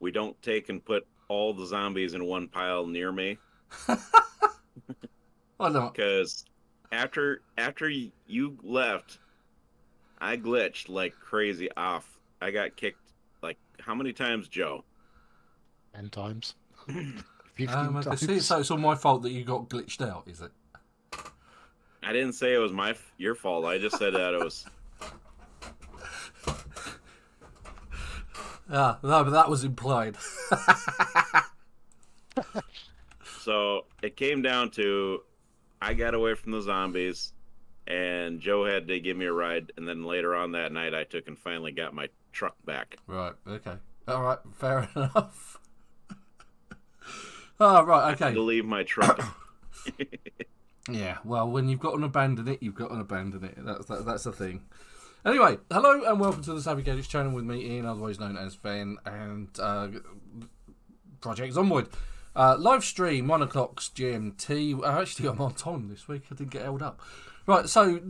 we don't take and put all the zombies in one pile near me. Why not? Because after you left, I glitched like crazy off. I got kicked like how many times, Joe? 10 times. 15 Okay, see, times. so it's all my fault that you got glitched out, is it? I didn't say it was your fault. I just said that it was. Yeah, no, but that was implied. So it came down to I got away from the zombies, and Joe had to give me a ride. And then later on that night, I took and finally got my truck back. Right, okay. All right, fair enough. Oh, right, okay. To leave my truck. Yeah, well, when you've got to abandon it, you've got to abandon it. That's the thing. Anyway, hello and welcome to the Savvy Gadgetz channel with me, Ian, otherwise known as Ben, and Project Zomboid. Live stream, 1 o'clock GMT. Actually, I'm on time this week. I didn't get held up. Right, so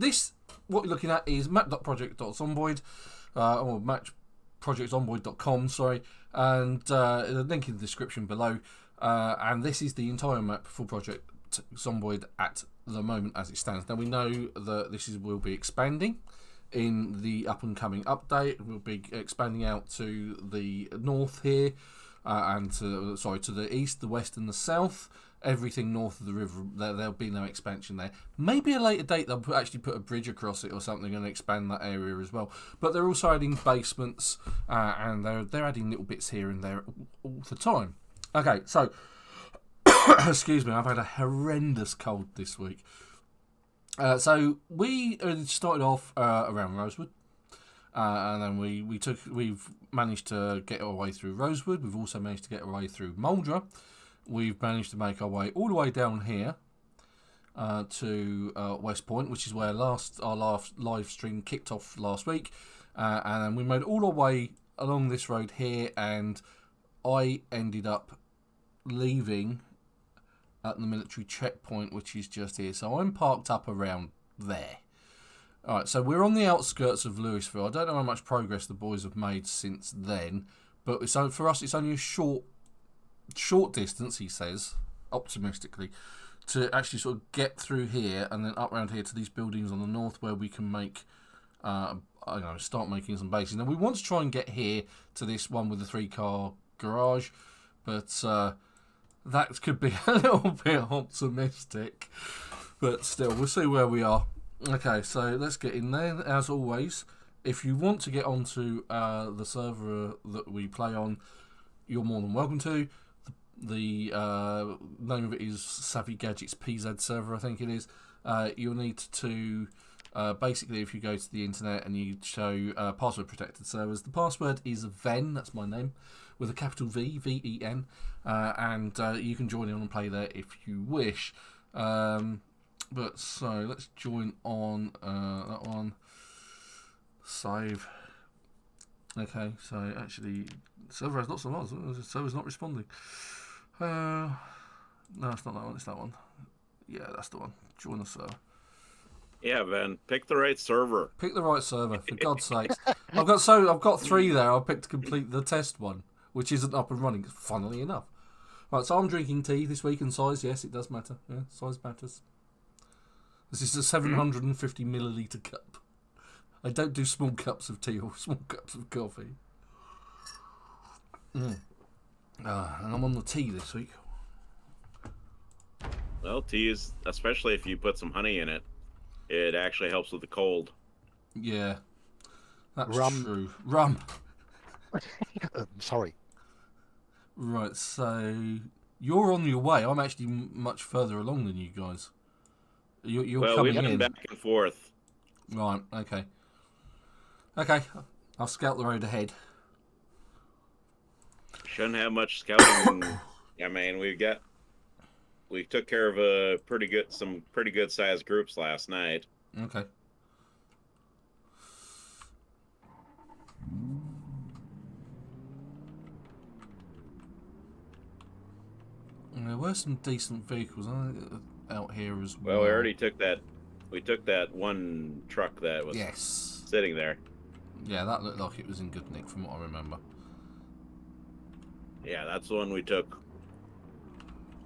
what you're looking at is map.project.zomboid, or matchprojectzomboid.com, sorry, and the link in the description below. And this is the entire map for Project Zomboid at the moment as it stands. Now, we know that will be expanding in the up and coming update. We'll be expanding out to the north here, and to the east, the west, and the south. Everything north of the river, there'll be no expansion there. Maybe a later date they'll actually put a bridge across it or something and expand that area as well. But they're also adding basements, and they're adding little bits here and there all the time. Okay, so excuse me, I've had a horrendous cold this week. So we started off around Rosewood, and then we've managed to get our way through Rosewood. We've also managed to get our way through Muldra. We've managed to make our way all the way down here to West Point, which is where our last live stream kicked off last week, and then we made all our way along this road here, and I ended up leaving at the military checkpoint, which is just here. So I'm parked up around there. Alright, so we're on the outskirts of Louisville. I don't know how much progress the boys have made since then, but for us it's only a short distance, he says, optimistically, to actually sort of get through here and then up around here to these buildings on the north where we can make, start making some bases. Now, we want to try and get here to this one with the 3-car garage, but that could be a little bit optimistic, but still, we'll see where we are. Okay, so let's get in there. As always, if you want to get onto the server that we play on, you're more than welcome to. The name of it is Savvy Gadgetz PZ server, I think it is. You'll need to basically, if you go to the internet and you show password protected servers, the password is Ven, that's my name, with a capital V, V-E-N, and you can join in and play there if you wish. But so let's join on that one. Save. Okay, so actually, server has lots of mods. The server's not responding. No, it's not that one. It's that one. Yeah, that's the one. Join the server. Yeah, Ben, pick the right server. Pick the right server, for God's sakes. I've got 3 there. I'll pick to complete the test one, which isn't up and running, funnily enough. Right, so I'm drinking tea this week in size. Yes, it does matter. Yeah, size matters. This is a 750 milliliter cup. I don't do small cups of tea or small cups of coffee. And I'm on the tea this week. Well, tea is, especially if you put some honey in it, it actually helps with the cold. Yeah, that's Rum. true. Rum. Sorry. Right, so you're on your way. I'm actually much further along than you guys. You're Well, coming we've been in. back and forth. Right, okay. Okay, I'll scout the road ahead. Shouldn't have much scouting. I mean, we took care of some pretty good sized groups last night. Okay. There were some decent vehicles out here as well. Well, we already took that. We took that one truck that was sitting there. Yeah, that looked like it was in good nick from what I remember. Yeah, that's the one we took.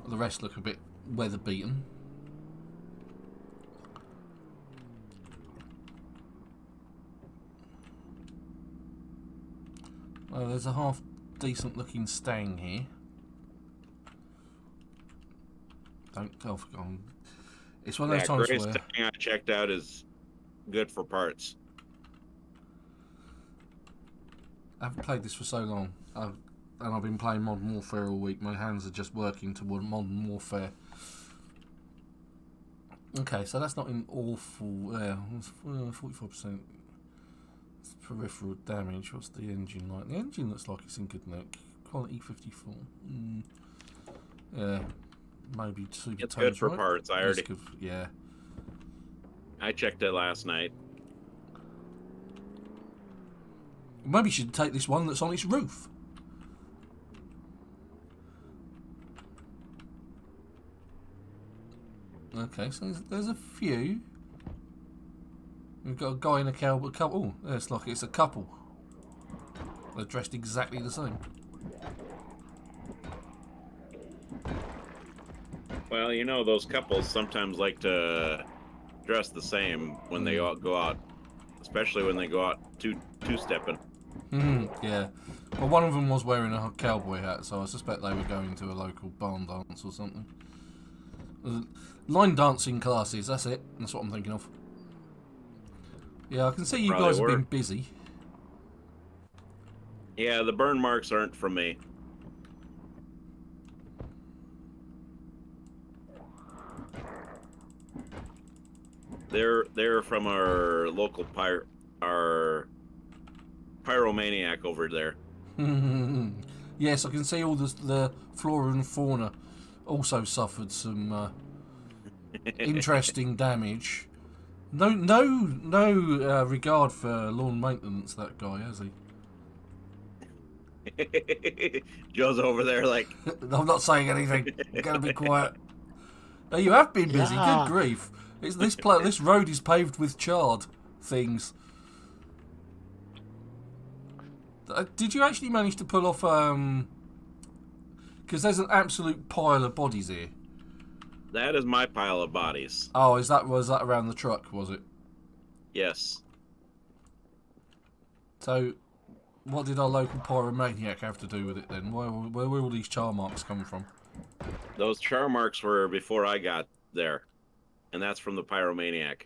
The rest look a bit weather beaten. Well, there's a half decent looking stang here. Don't tell. It's one of those times Gray where stang I checked out is good for parts. I haven't played this for so long, and I've been playing Modern Warfare all week. My hands are just working toward Modern Warfare. Okay, so that's not an awful. 45% peripheral damage. What's the engine like? The engine looks like it's in good nick. Quality 54. Yeah, maybe super. It's good for right? parts. Yeah. I checked it last night. Maybe you should take this one that's on its roof. Okay, so there's a few. We've got a guy in a cowboy couple. Oh, it's like it's a couple. They're dressed exactly the same. Well, you know, those couples sometimes like to dress the same when they all go out, especially when they go out two-stepping. Yeah. Well, one of them was wearing a cowboy hat, so I suspect they were going to a local barn dance or something. Line dancing classes, that's it. That's what I'm thinking of. Yeah, I can see you guys have been busy. Yeah, the burn marks aren't from me. They're from our local our pyromaniac over there. Yes, I can see all the flora and fauna also suffered some interesting damage. No regard for lawn maintenance, that guy, has he? Joe's over there like... I'm not saying anything. I'm going to be quiet. Oh, you have been busy. Yeah. Good grief. This road is paved with charred things. Did you actually manage to pull off... Because there's an absolute pile of bodies here. That is my pile of bodies. Oh, was that around the truck, was it? Yes. So, what did our local pyromaniac have to do with it then? Where were all these char marks coming from? Those char marks were before I got there. And that's from the pyromaniac.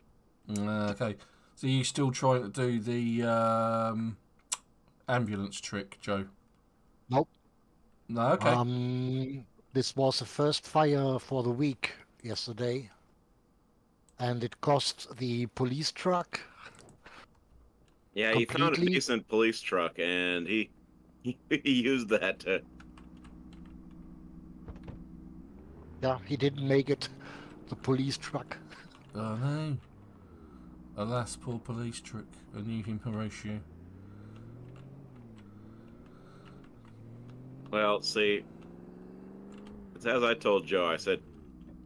Okay. So you still trying to do the ambulance trick, Joe? Nope. No, okay. This was the first fire for the week yesterday, and it cost the police truck. Yeah, he found a decent police truck, and he used that to... Yeah, he didn't make it. The police truck. Oh no. Alas, poor police truck. I knew him, Horatio. Well, see, it's as I told Joe, I said,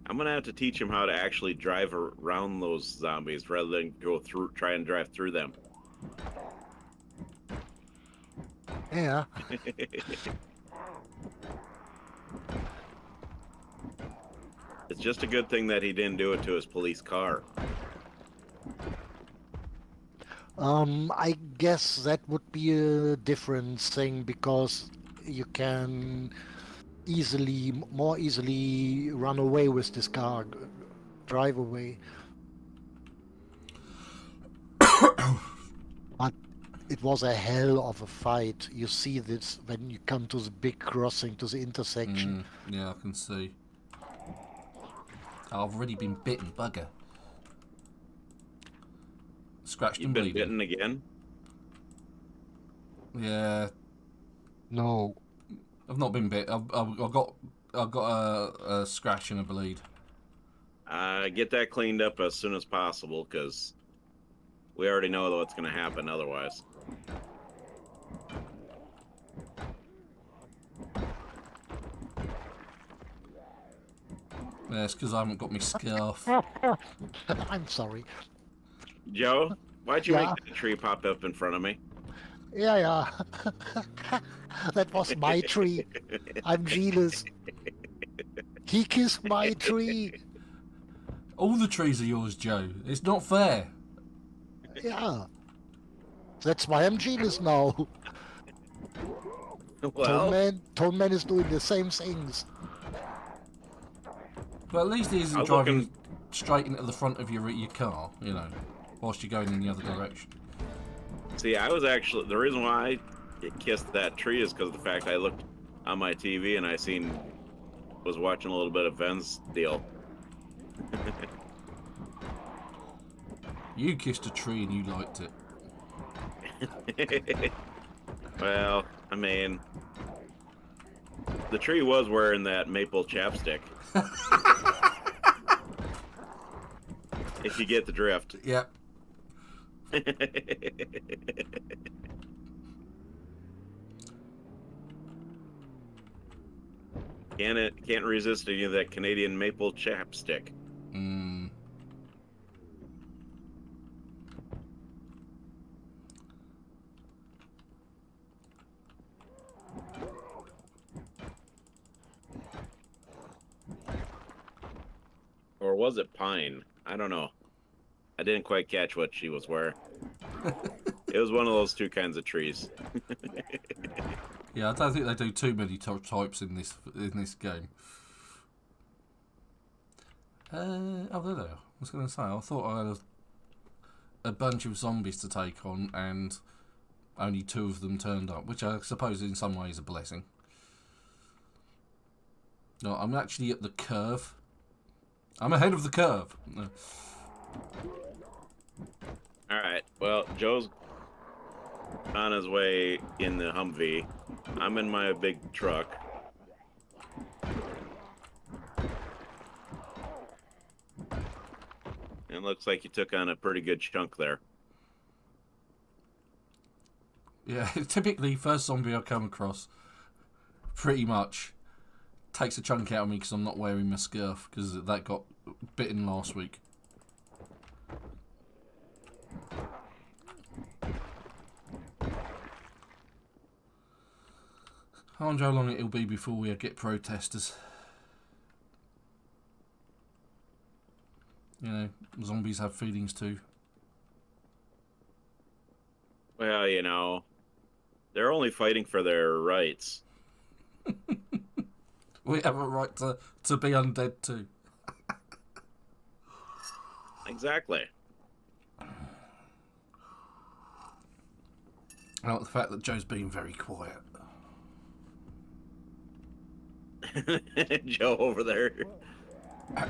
I'm going to have to teach him how to actually drive around those zombies rather than try and drive through them. Yeah. It's just a good thing that he didn't do it to his police car. I guess that would be a different thing because you can more easily run away with this car, drive away. But it was a hell of a fight. You see this when you come to the big crossing, to the intersection. Yeah, I can see. I've already been bitten, bugger. Scratched and bleeding. You've been bitten again? Yeah. No. I've not been bit. I've got a scratch and a bleed. Get that cleaned up as soon as possible, because we already know what's going to happen otherwise. Yeah, it's because I haven't got my scarf. I'm sorry. Joe, why'd you make that tree pop up in front of me? Yeah. That was my tree. I'm jealous. He kissed my tree. All the trees are yours, Joe. It's not fair. Yeah. That's why I'm jealous now. Well, Tone Man is doing the same things. But at least he I isn't was driving looking. straight into the front of your car, whilst you're going in the other direction. See, I was actually the reason why I kissed that tree is because of the fact I looked on my TV and was watching a little bit of Ven's deal. You kissed a tree and you liked it. Well, I mean, the tree was wearing that maple chapstick. If you get the drift. Yep. Can't resist any of that Canadian maple chapstick. Mm. Or was it pine? I don't know. I didn't quite catch what she was wearing. It was one of those two kinds of trees. Yeah, I don't think they do too many types in this game. Oh, there they are. I was going to say, I thought I had a bunch of zombies to take on, and only 2 of them turned up, which I suppose in some ways is a blessing. No, I'm actually at the curve. I'm ahead of the curve. No. Alright, well, Joe's on his way in the Humvee. I'm in my big truck. And looks like you took on a pretty good chunk there. Yeah, typically, first zombie I come across, pretty much, takes a chunk out of me because I'm not wearing my scarf, because that got bitten last week. I wonder how long it'll be before we get protesters. Zombies have feelings too. Well, they're only fighting for their rights. We have a right to be undead too. Exactly. I like the fact that Joe's being very quiet. Joe over there. I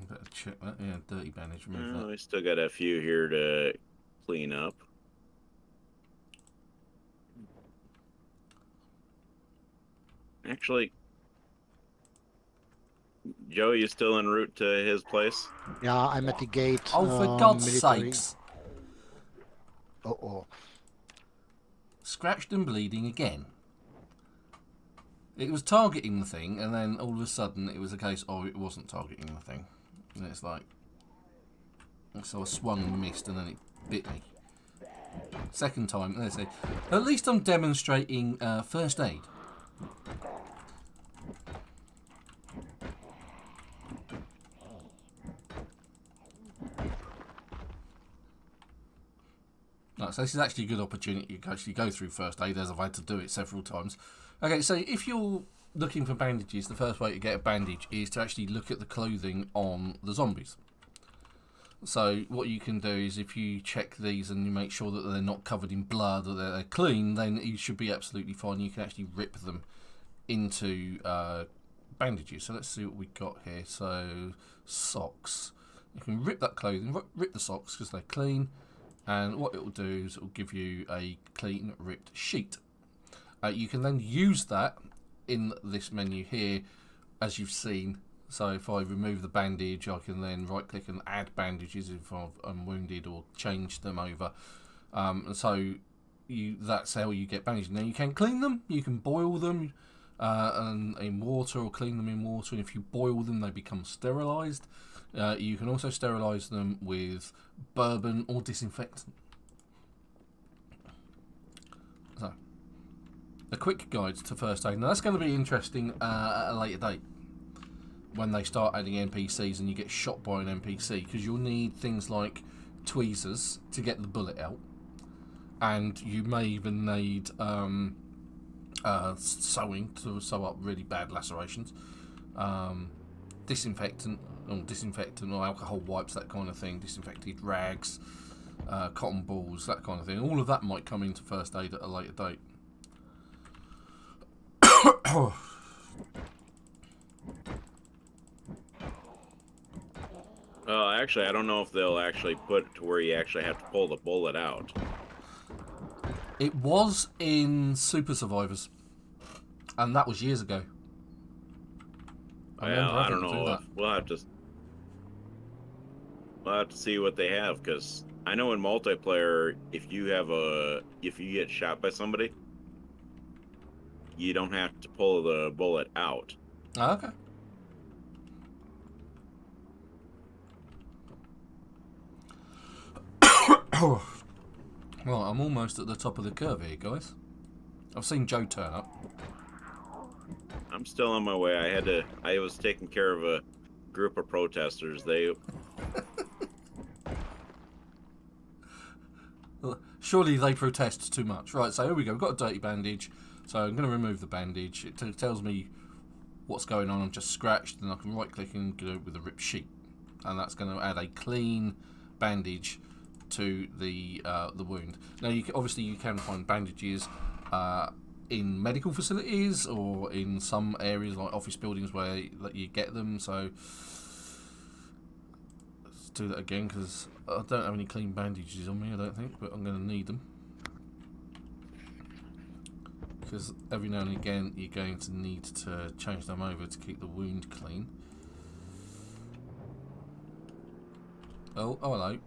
better check that. Yeah, dirty bandage. Remove that. We still got a few here to clean up. Actually, Joe, you still en route to his place? Yeah, I'm at the gate. Oh, for God's military. sakes! Uh-oh. Scratched and bleeding again. It was targeting the thing, and then all of a sudden it was a case, it wasn't targeting the thing. And it's like... So I swung and missed, and then it bit me. Second time, let's say, at least I'm demonstrating first aid. So this is actually a good opportunity to actually go through first aid, as I've had to do it several times. Okay, so if you're looking for bandages, the first way to get a bandage is to actually look at the clothing on the zombies. So what you can do is, if you check these and you make sure that they're not covered in blood or they're clean, then you should be absolutely fine. You can actually rip them into bandages. So let's see what we got here. So socks. You can rip that clothing, rip the socks because they're clean. And what it will do is it will give you a clean ripped sheet. You can then use that in this menu here, as you've seen. So if I remove the bandage, I can then right click and add bandages if I'm wounded, or change them over. And so that's how you get bandages. Now you can clean them, you can boil them, and in water, or clean them in water, and if you boil them they become sterilised. You can also sterilise them with bourbon or disinfectant. So, a quick guide to first aid. Now that's going to be interesting at a later date, when they start adding NPCs and you get shot by an NPC, because you'll need things like tweezers to get the bullet out, and you may even need sewing to sew up really bad lacerations, disinfectant or alcohol wipes, that kind of thing, disinfected rags, cotton balls, that kind of thing. All of that might come into first aid at a later date. Well, actually, I don't know if they'll actually put it to where you actually have to pull the bullet out. It was in Super Survivors, and that was years ago. Well, I don't know. We'll have to see what they have, because I know in multiplayer, if you get shot by somebody, you don't have to pull the bullet out. Oh, okay. Well, I'm almost at the top of the curve here, guys. I've seen Joe turn up. I'm still on my way. I was taking care of a group of protesters. Surely they protest too much. Right, so here we go. We've got a dirty bandage. So I'm going to remove the bandage. It tells me what's going on. I'm just scratched, and I can right click and go with a rip sheet. And that's going to add a clean bandage to the wound. Now, obviously you can find bandages in medical facilities or in some areas like office buildings where you get them. So let's do that again, because I don't have any clean bandages on me, I don't think, but I'm going to need them, because every now and again you're going to need to change them over to keep the wound clean. Oh hello.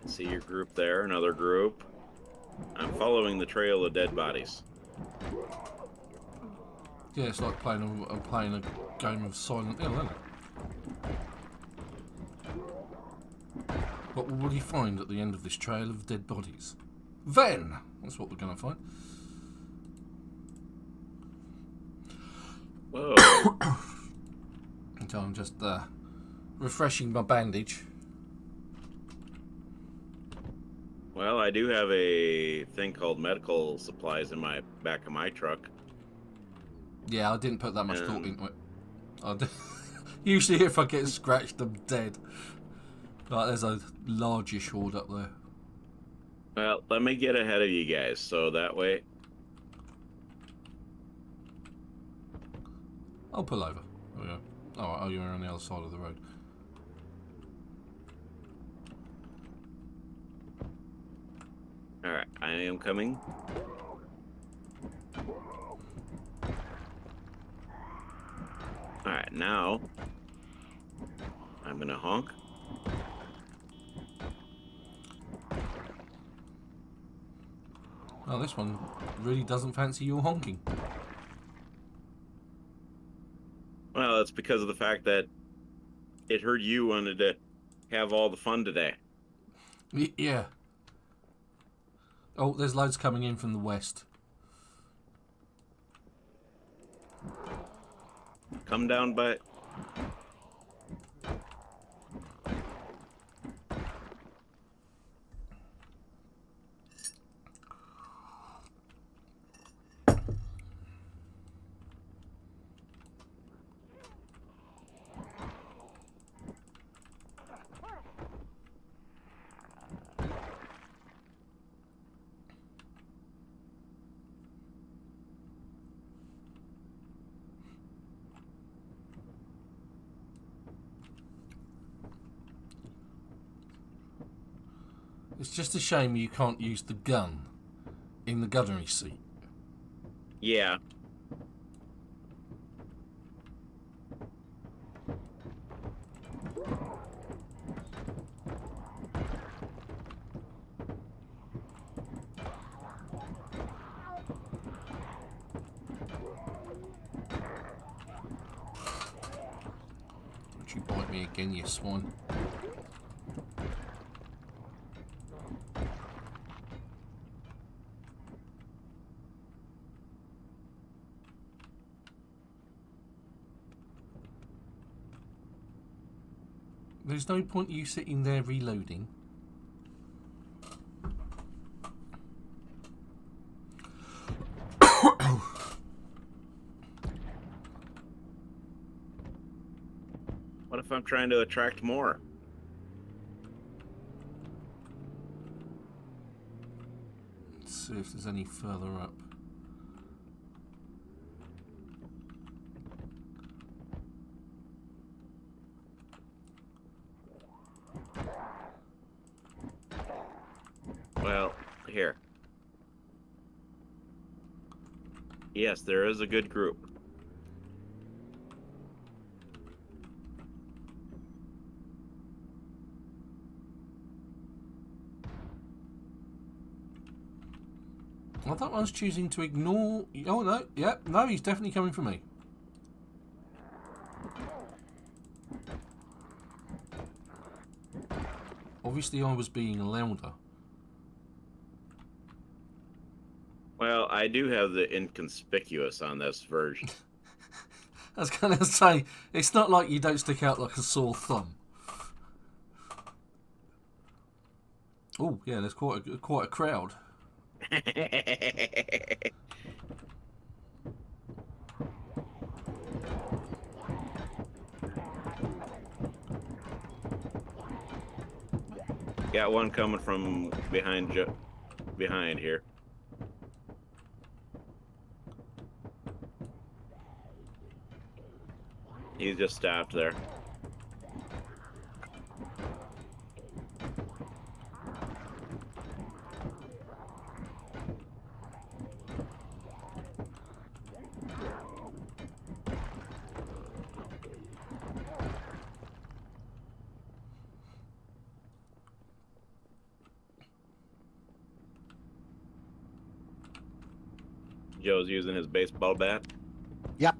See your group there, another group. I'm following the trail of dead bodies. Yeah, it's like playing a game of Silent Hill, isn't it? What will you find at the end of this trail of dead bodies? Then! That's what we're going to find. Whoa. So I'm just refreshing my bandage. Well, I do have a thing called medical supplies in my back of my truck. Yeah, I didn't put that much thought into it. Usually if I get scratched, I'm dead. Like, there's a largish horde up there. Well, let me get ahead of you guys, so that way... I'll pull over. There we go. Oh, you're on the other side of the road. Alright, I am coming. Alright, now I'm gonna honk. Oh, this one really doesn't fancy your honking. Well, that's because of the fact that it heard you wanted to have all the fun today. Yeah. Oh, there's loads coming in from the west. Come down by... It's just a shame you can't use the gun in the gunnery seat. Yeah. Don't you bite me again, you swine. There's no point you sitting there reloading. What if I'm trying to attract more? Let's see if there's any further up. Well, here. Yes, there is a good group. Well, that one's choosing to ignore... Oh, no. Yep. No, he's definitely coming for me. Obviously, I was being louder. Well, I do have the inconspicuous on this version. I was going to say, it's not like you don't stick out like a sore thumb. Oh, yeah, there's quite a crowd. Got one coming from behind here. He's just stopped there. Joe's using his baseball bat. Yep.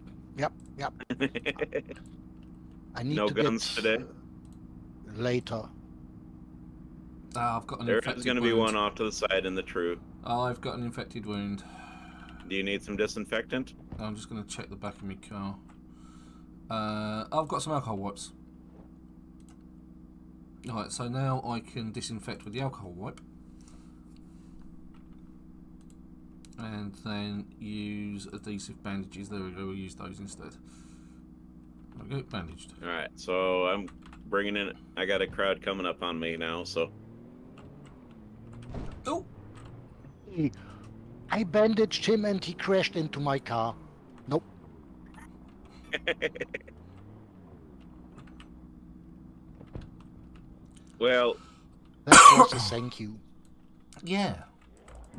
I need No to guns get today. later. I've got an There infected is going to wound. be one off to the side in the true. I've got an infected wound. Do you need some disinfectant? I'm just going to check the back of my car. I've got some alcohol wipes. Alright, so now I can disinfect with the alcohol wipe. And then use adhesive bandages. There we go, we'll use those instead. There we go, bandaged. Alright, so I'm bringing in... I got a crowd coming up on me now, so... Oh! I bandaged him and he crashed into my car. Nope. Well... That was a thank you. Yeah.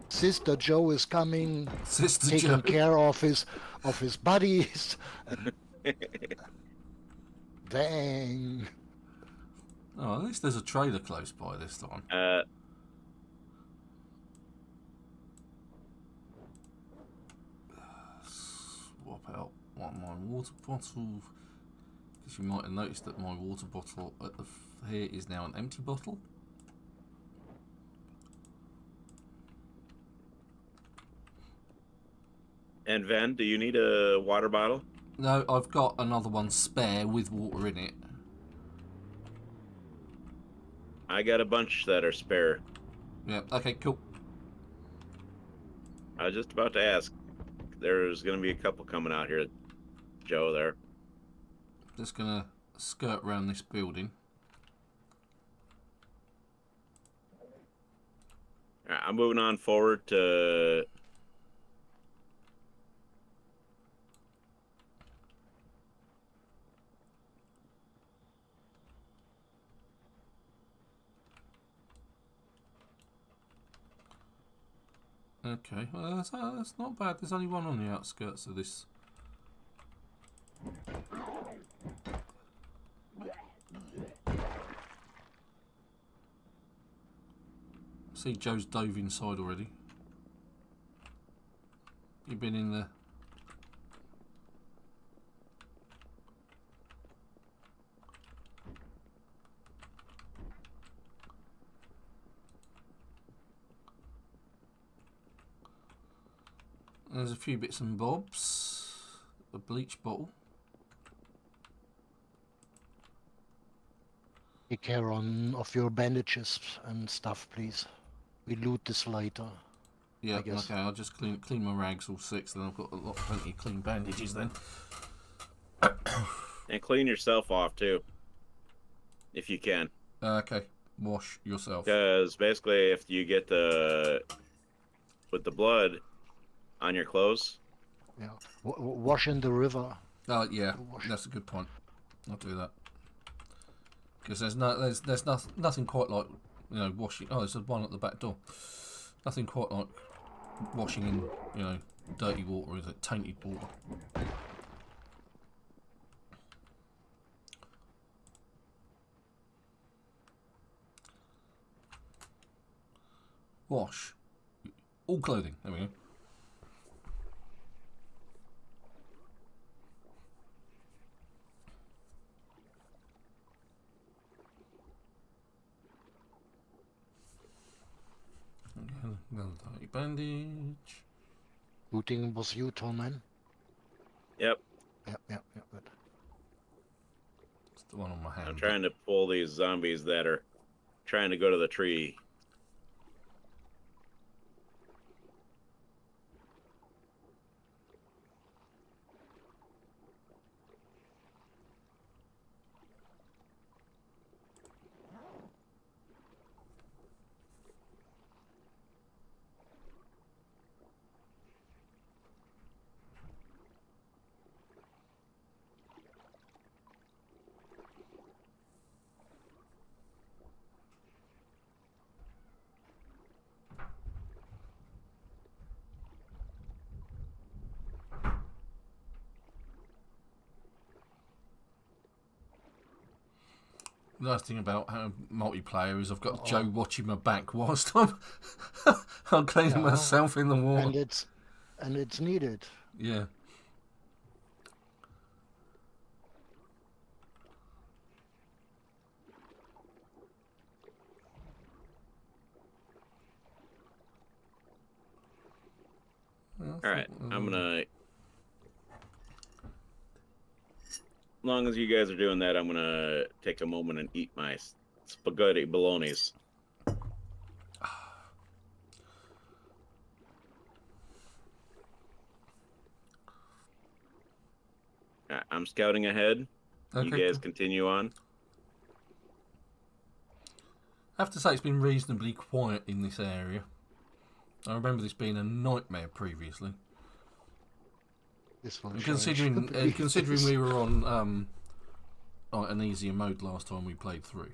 Sister Joe is coming, Sister taking Joe. care of his buddies. Dang. Oh, at least there's a trailer close by this time. Swap out my water bottle. Because you might have noticed that my water bottle at the here is now an empty bottle. And Ven, do you need a water bottle? No, I've got another one spare with water in it. I got a bunch that are spare. Yeah, okay, cool. I was just about to ask. There's going to be a couple coming out here. Joe there. Just gonna skirt around this building. Alright, I'm moving on forward to... Okay, well, that's not bad. There's only one on the outskirts of this. See, Joe's dove inside already. You've been in there. There's a few bits and bobs. A bleach bottle. Take care of your bandages and stuff, please. We loot this later. Yeah, I guess. okay, I'll just clean my rags all six, then I've got plenty of clean bandages then. And clean yourself off too, if you can. Okay, wash yourself. Because basically, if you get with the blood on your clothes, Yeah. Wash in the river. Oh yeah, that's a good point. I'll do that. Because there's nothing quite like, you know, washing. Oh, there's one at the back door. Nothing quite like washing in, you know, dirty water, is it? Tainted water. Wash all clothing. There we go. Another dirty bandage. Looting was you, Tallman? yep. Yep, good. It's the one on my hand. I'm trying to pull these zombies that are trying to go to the tree. The nice thing about multiplayer is I've got Joe watching my back whilst I'm cleaning myself in the water. And it's needed. Yeah. All right, I'm gonna. As long as you guys are doing that, I'm gonna take a moment and eat my spaghetti bolognese. I'm scouting ahead. Okay, You guys cool. continue on. I have to say it's been reasonably quiet in this area. I remember this being a nightmare previously. This one And considering we were on like an easier mode last time we played through.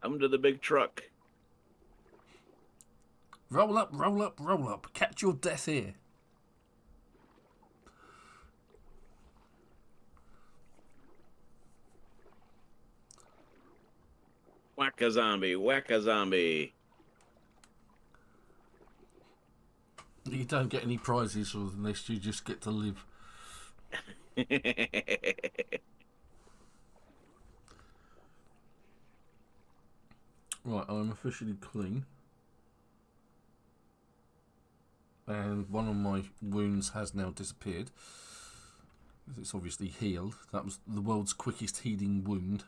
I'm to the big truck. Roll up, roll up, roll up. Catch your death here. Whack a zombie, whack a zombie. You don't get any prizes for this, you just get to live. Right, I'm officially clean. And one of my wounds has now disappeared. It's obviously healed. That was the world's quickest healing wound.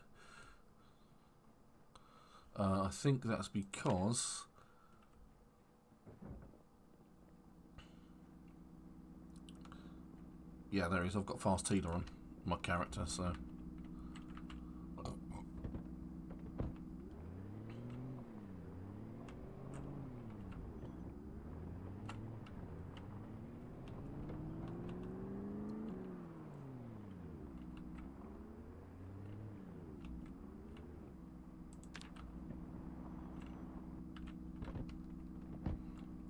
I think that's because... Yeah, there is. I've got fast healer on my character, so...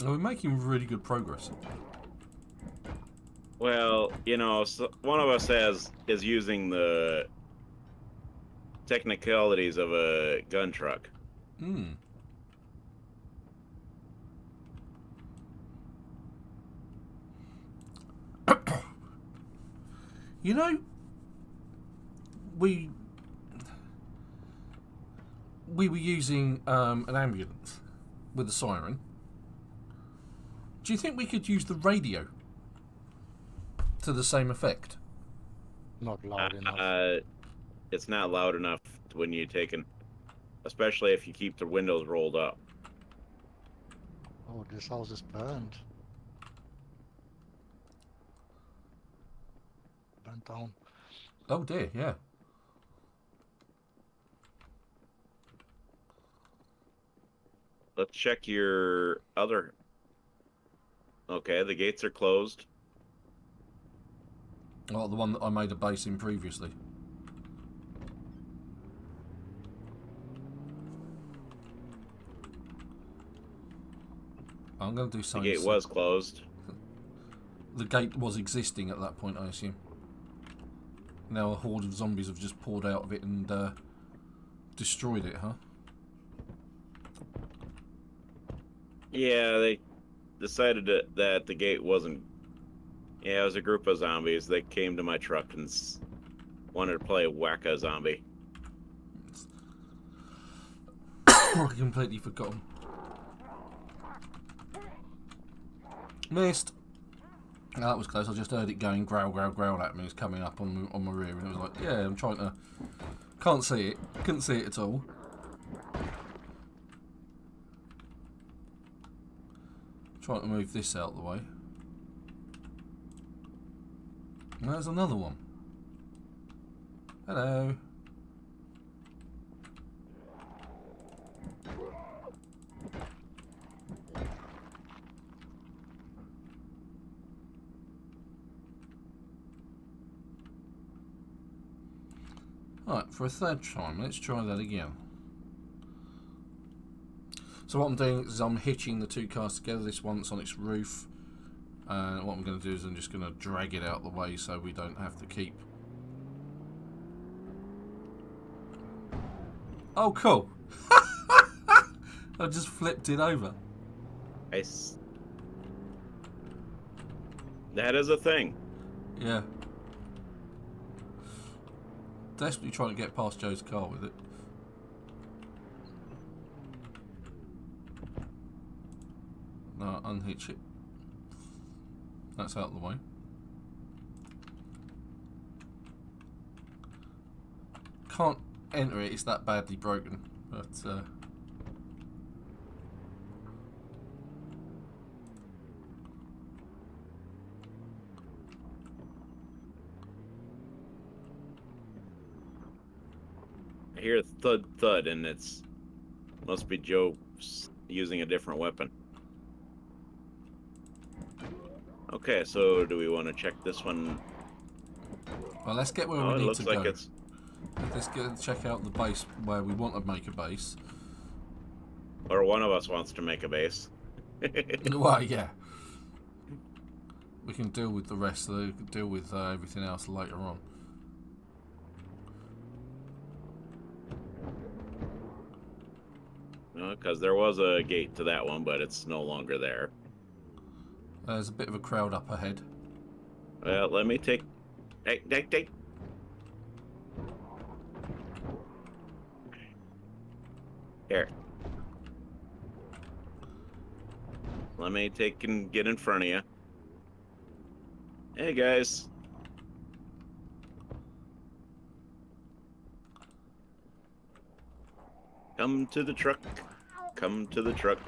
We're making really good progress. Well, you know, so one of us is using the technicalities of a gun truck. Hmm. You know, we were using an ambulance with a siren. Do you think we could use the radio to the same effect? Not loud enough. It's not loud enough when you especially if you keep the windows rolled up. Oh, this house is burned. Burnt down. Oh dear, yeah. Let's check your other. Okay, the gates are closed. Oh, the one that I made a base in previously. I'm going to do The something. gate was closed. The gate was existing at that point, I assume. Now a horde of zombies have just poured out of it and destroyed it, huh? Yeah, they decided that the gate wasn't. Yeah, it was a group of zombies. They came to my truck and wanted to play Whack-A-Zombie. I completely forgotten. Missed. Oh, that was close. I just heard it going growl, growl, growl at me. It's coming up on my rear, and it was like, yeah, I'm trying to. Can't see it. Couldn't see it at all. Trying to move this out of the way. And there's another one. Hello. Right, for a third time, let's try that again. So what I'm doing is I'm hitching the two cars together. This one's on its roof. And what I'm going to do is I'm just going to drag it out of the way so we don't have to keep... Oh, cool. I just flipped it over. Nice. That is a thing. Yeah. Desperately trying to get past Joe's car with it. No, unhitch it. That's out of the way. Can't enter it, it's that badly broken. But, I hear a thud thud, and must be Joe using a different weapon. Okay, so do we want to check this one? well, let's get where Oh, we it need looks to like go. it's. Let's check out the base where we want to make a base. Or one of us wants to make a base. Well, yeah. We can deal with the rest. So we can deal with everything else later on. Because there was a gate to that one, but it's no longer there. There's a bit of a crowd up ahead. Well, let me take. Hey. Here. Let me take and get in front of you. Hey, guys. Come to the truck. Come to the truck.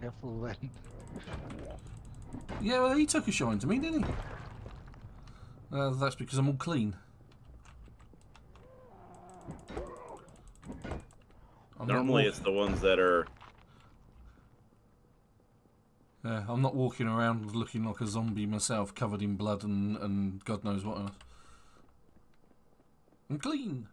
Careful then. Yeah, well, he took a shine to me, didn't he? That's because I'm all clean. Normally it's the ones that are... Yeah, I'm not walking around looking like a zombie myself, covered in blood and God knows what else. I'm clean.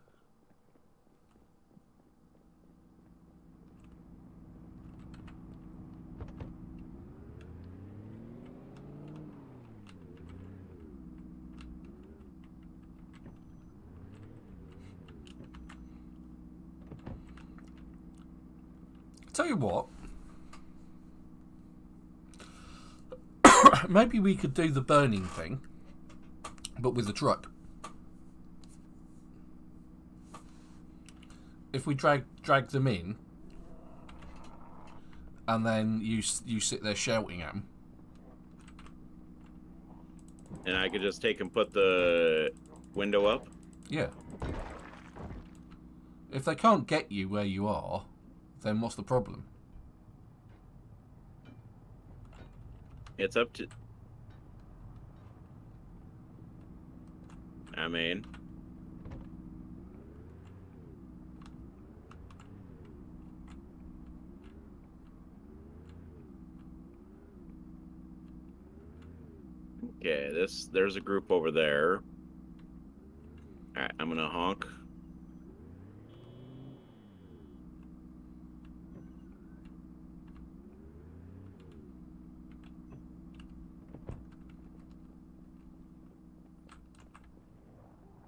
Tell you what, maybe we could do the burning thing, but with a truck. If we drag them in, and then you sit there shouting at them. And I could just take and put the window up? Yeah. If they can't get you where you are, then what's the problem? It's up to... I mean... Okay, there's a group over there. Alright, I'm gonna honk.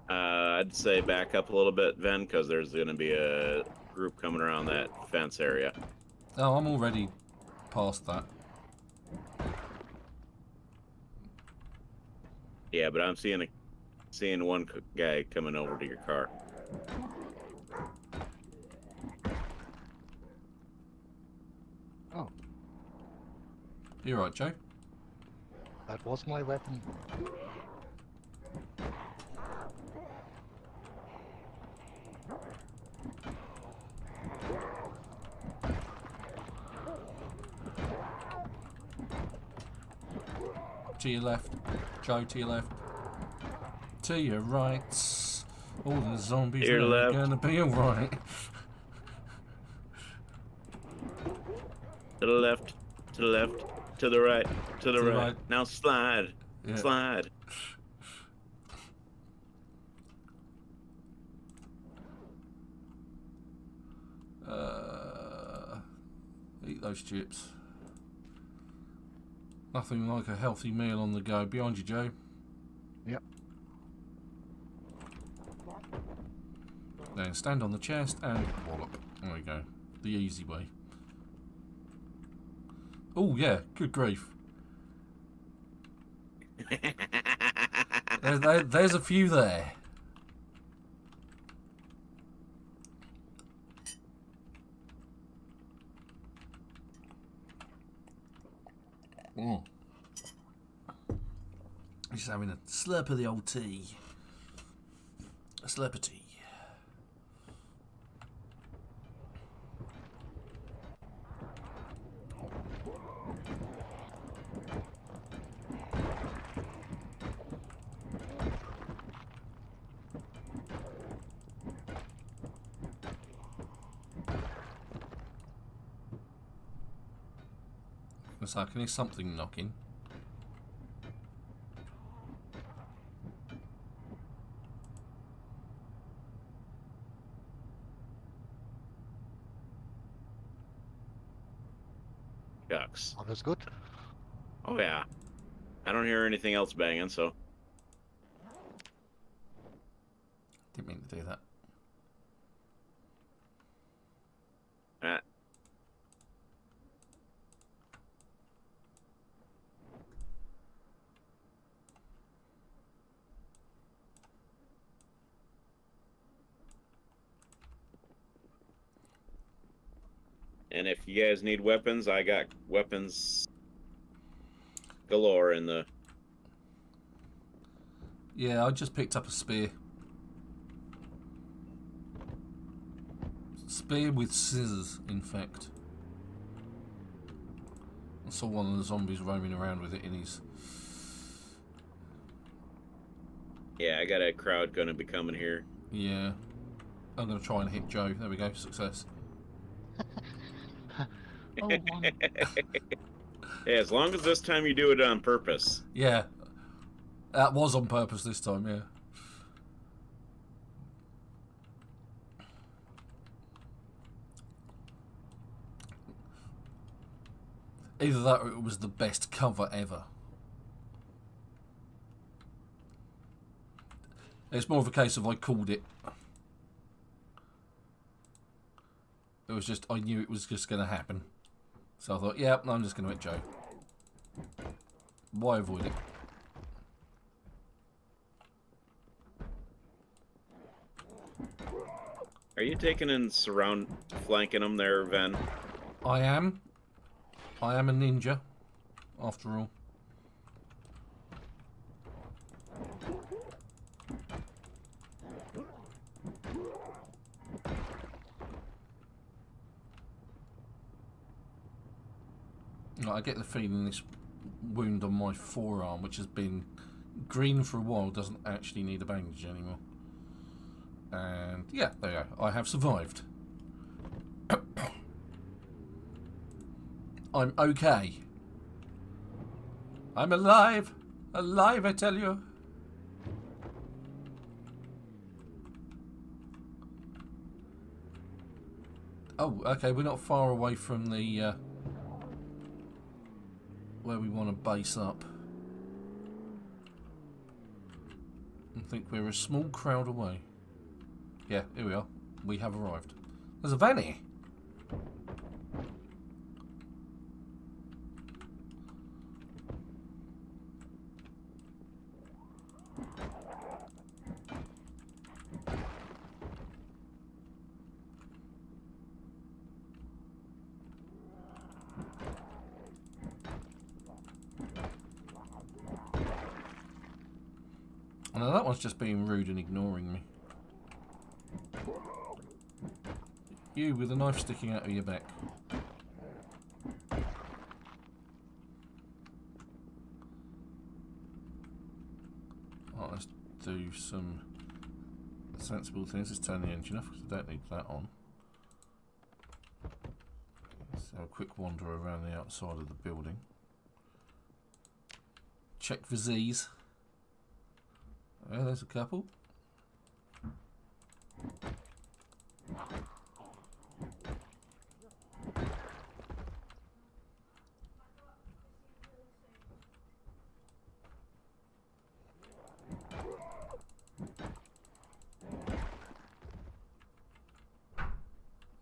I'd say back up a little bit, Ven, because there's going to be a group coming around that fence area. Oh, I'm already past that. Yeah, but I'm seeing one guy coming over to your car. Oh, You're right, Joe. that was my weapon. To your left. Joe, to your left. To your right. All the zombies Your are left. gonna be alright. To the left, to the left, to the right, to the right. right. Now slide, Yeah. slide. Eat those chips. Nothing like a healthy meal on the go. Behind you, Joe. Yep. Then stand on the chest and wallop. There we go. The easy way. Oh yeah, good grief. There's a few there. Mm. Just having a slurp of the old tea. A slurp of tea. So I can hear something knocking. Shucks. Oh, that's good. Oh yeah. I don't hear anything else banging, so. Didn't mean to do that. And if you guys need weapons, I got weapons galore in the... Yeah, I just picked up a spear. Spear with scissors, in fact. I saw one of the zombies roaming around with it in his... Yeah, I got a crowd going to be coming here. Yeah. I'm going to try and hit Joe. There we go. Success. Oh, one. Yeah, as long as this time you do it on purpose. Yeah. That was on purpose this time, yeah. Either that or it was the best cover ever. It's more of a case of I called it. It was just, I knew it was just going to happen. So I thought, yeah, I'm just going to hit Joe. Why avoid it? Are you taking and flanking them there, Ven? I am. I am a ninja, after all. I get the feeling this wound on my forearm, which has been green for a while, doesn't actually need a bandage anymore. And yeah, there you go. I have survived. I'm okay. I'm alive. Alive, I tell you. Oh, okay, we're not far away from the where we want to base up. I think we're a small crowd away. Yeah, here we are. We have arrived. There's a van here. Now that one's just being rude and ignoring me. You with a knife sticking out of your back. Oh, let's do some sensible things. Let's turn the engine off because I don't need that on. Let's have a quick wander around the outside of the building. Check for Z's. Oh, there's a couple.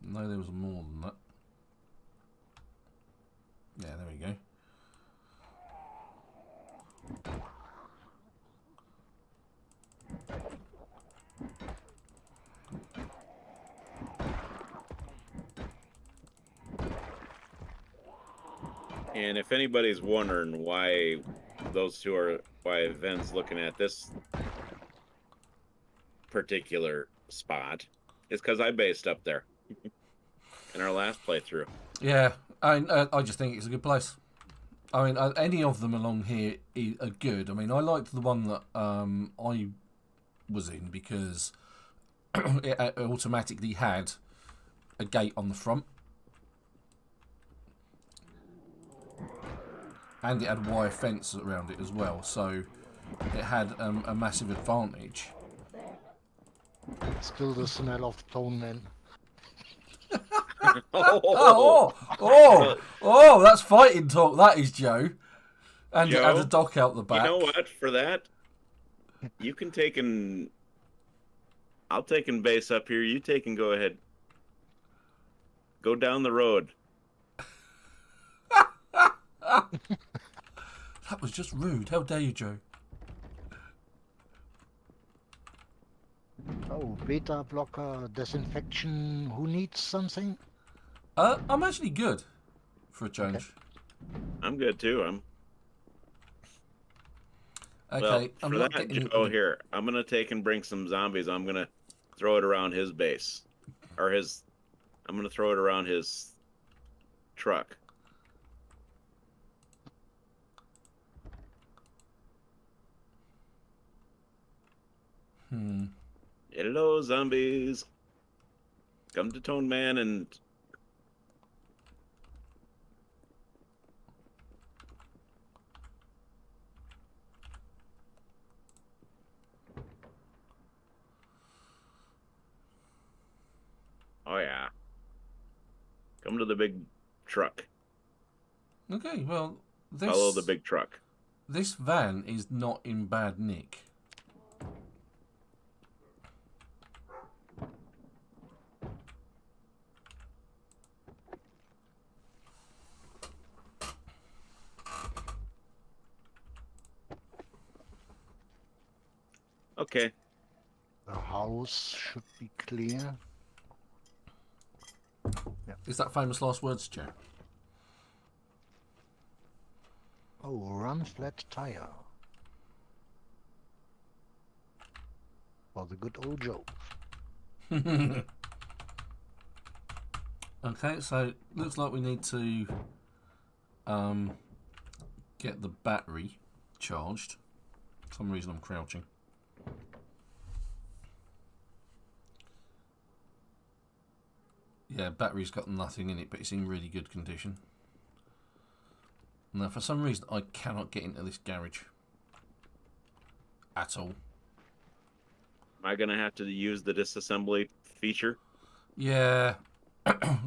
No, there was more than that. Yeah, there we go. And if anybody's wondering why Ven's looking at this particular spot, it's because I based up there in our last playthrough. Yeah, I just think it's a good place. I mean, any of them along here are good. I mean, I liked the one that I was in because it automatically had a gate on the front. And it had wire fence around it as well, so it had a massive advantage. Still the smell of tone, man. Oh, that's fighting talk, that is, Joe. And Joe, it had a dock out the back. You know what? For that, you can take and... I'll take and base up here. You take and go ahead. Go down the road. That was just rude. How dare you, Joe? Oh, beta blocker, disinfection. Who needs something? I'm actually good for a change. Okay. I'm good too. Okay, well, I'm for not that, getting... Joe, here, I'm gonna take and bring some zombies. I'm gonna throw it around his base, or his. I'm gonna throw it around his truck. Hello, zombies. Come to Tone Man and... Oh, yeah. Come to the big truck. Okay, well, Follow the big truck. this van is not in bad nick. Okay. The house should be clear. Is that famous last words, Joe? Oh, run flat tire. For the good old Joe. Okay, so looks like we need to get the battery charged. For some reason I'm crouching. Yeah, battery's got nothing in it, but it's in really good condition. Now, for some reason, I cannot get into this garage. At all. Am I going to have to use the disassembly feature? Yeah. I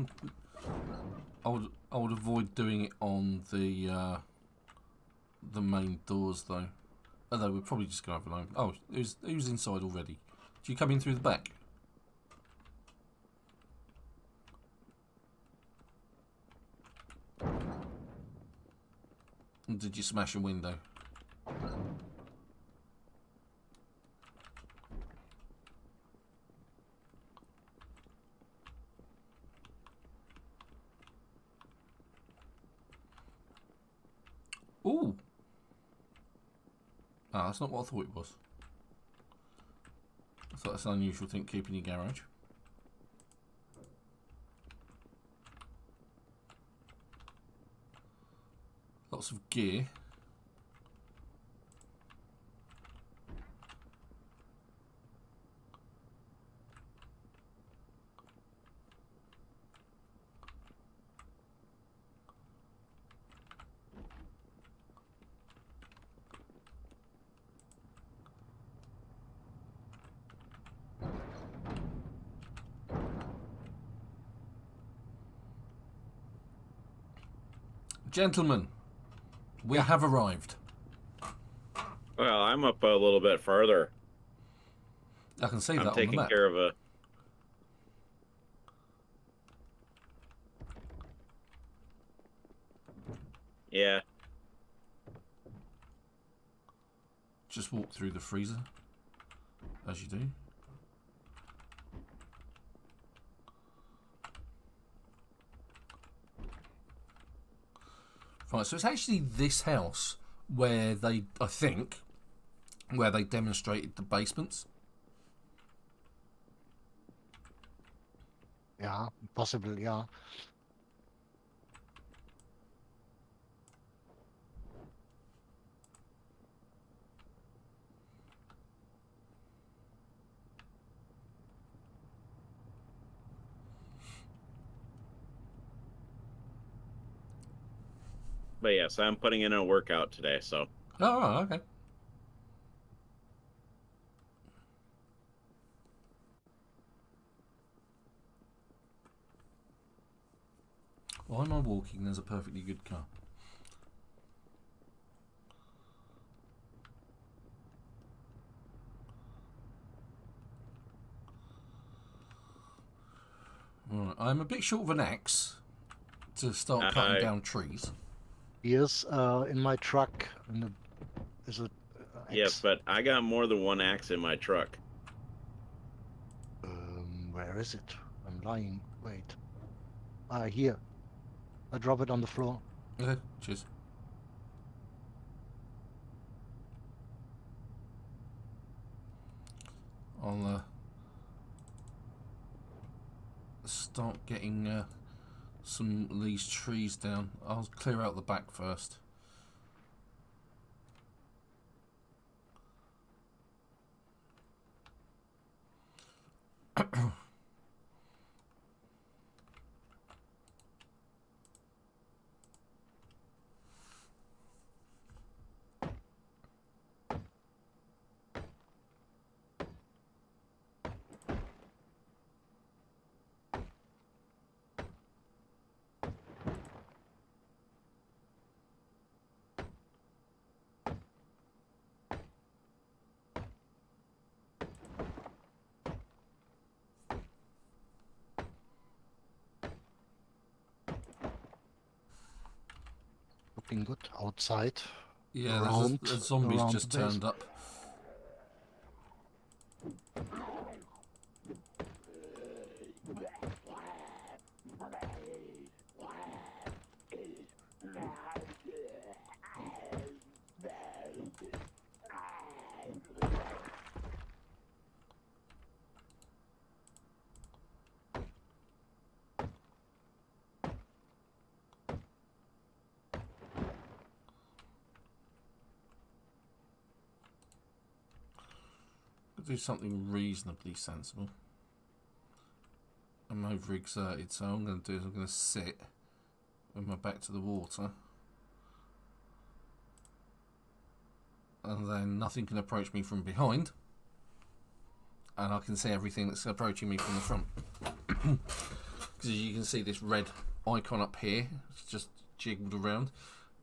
would avoid doing it on the main doors, though. Although we're probably just going to have alone. Oh, who's inside already? Do you come in through the back? Did you smash a window? Ooh! Ah, that's not what I thought it was. I thought that's an unusual thing to keep in your garage. Lots of gear. Gentlemen, we have arrived. Well, I'm up a little bit farther. I can see that I'm on the taking map. care of a... Yeah. Just walk through the freezer, as you do. Right, so it's actually this house where they, I think, where they demonstrated the basements. Yeah, possibly, yeah. But yes, I'm putting in a workout today, so... Oh, right, okay. Why am I walking? There's a perfectly good car. Right, I'm a bit short of an axe to start cutting down trees. Here's in my truck. Is it? Yes, but I got more than one axe in my truck. Where is it? I'm lying. Wait. Here. I drop it on the floor. Okay, cheers. I'll start getting some of these trees down. I'll clear out the back first. looking good outside. Yeah, Around, there's zombies around just the base. turned up. Do something reasonably sensible. I'm overexerted, so I'm going to do is I'm going to sit with my back to the water, and then nothing can approach me from behind, and I can see everything that's approaching me from the front. Because you can see this red icon up here, it's just jiggled around.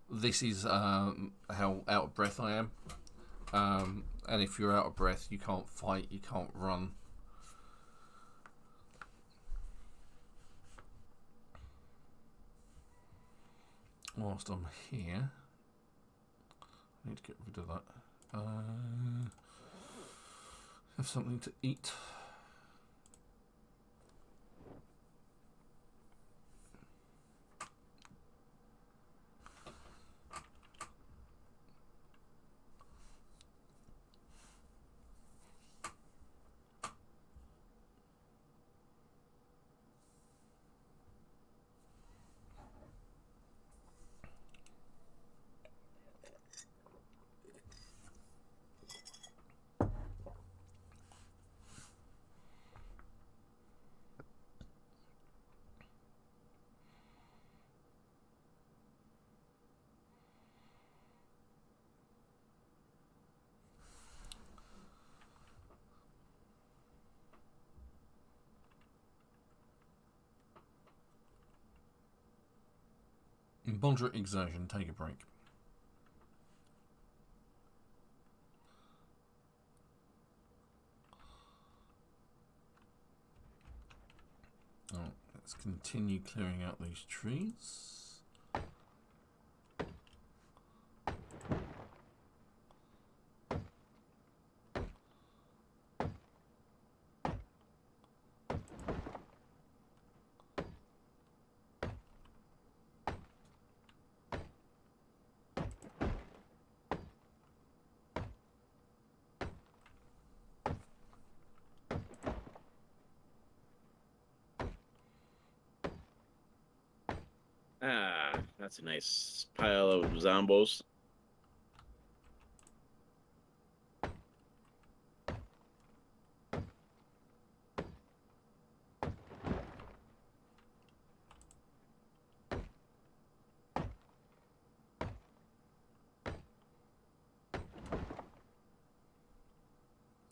This is how out of breath I am. And if you're out of breath, you can't fight, you can't run. Whilst I'm here, I need to get rid of that. Have something to eat. In moderate exertion, take a break. Oh, let's continue clearing out these trees. Ah, that's a nice pile of zombos.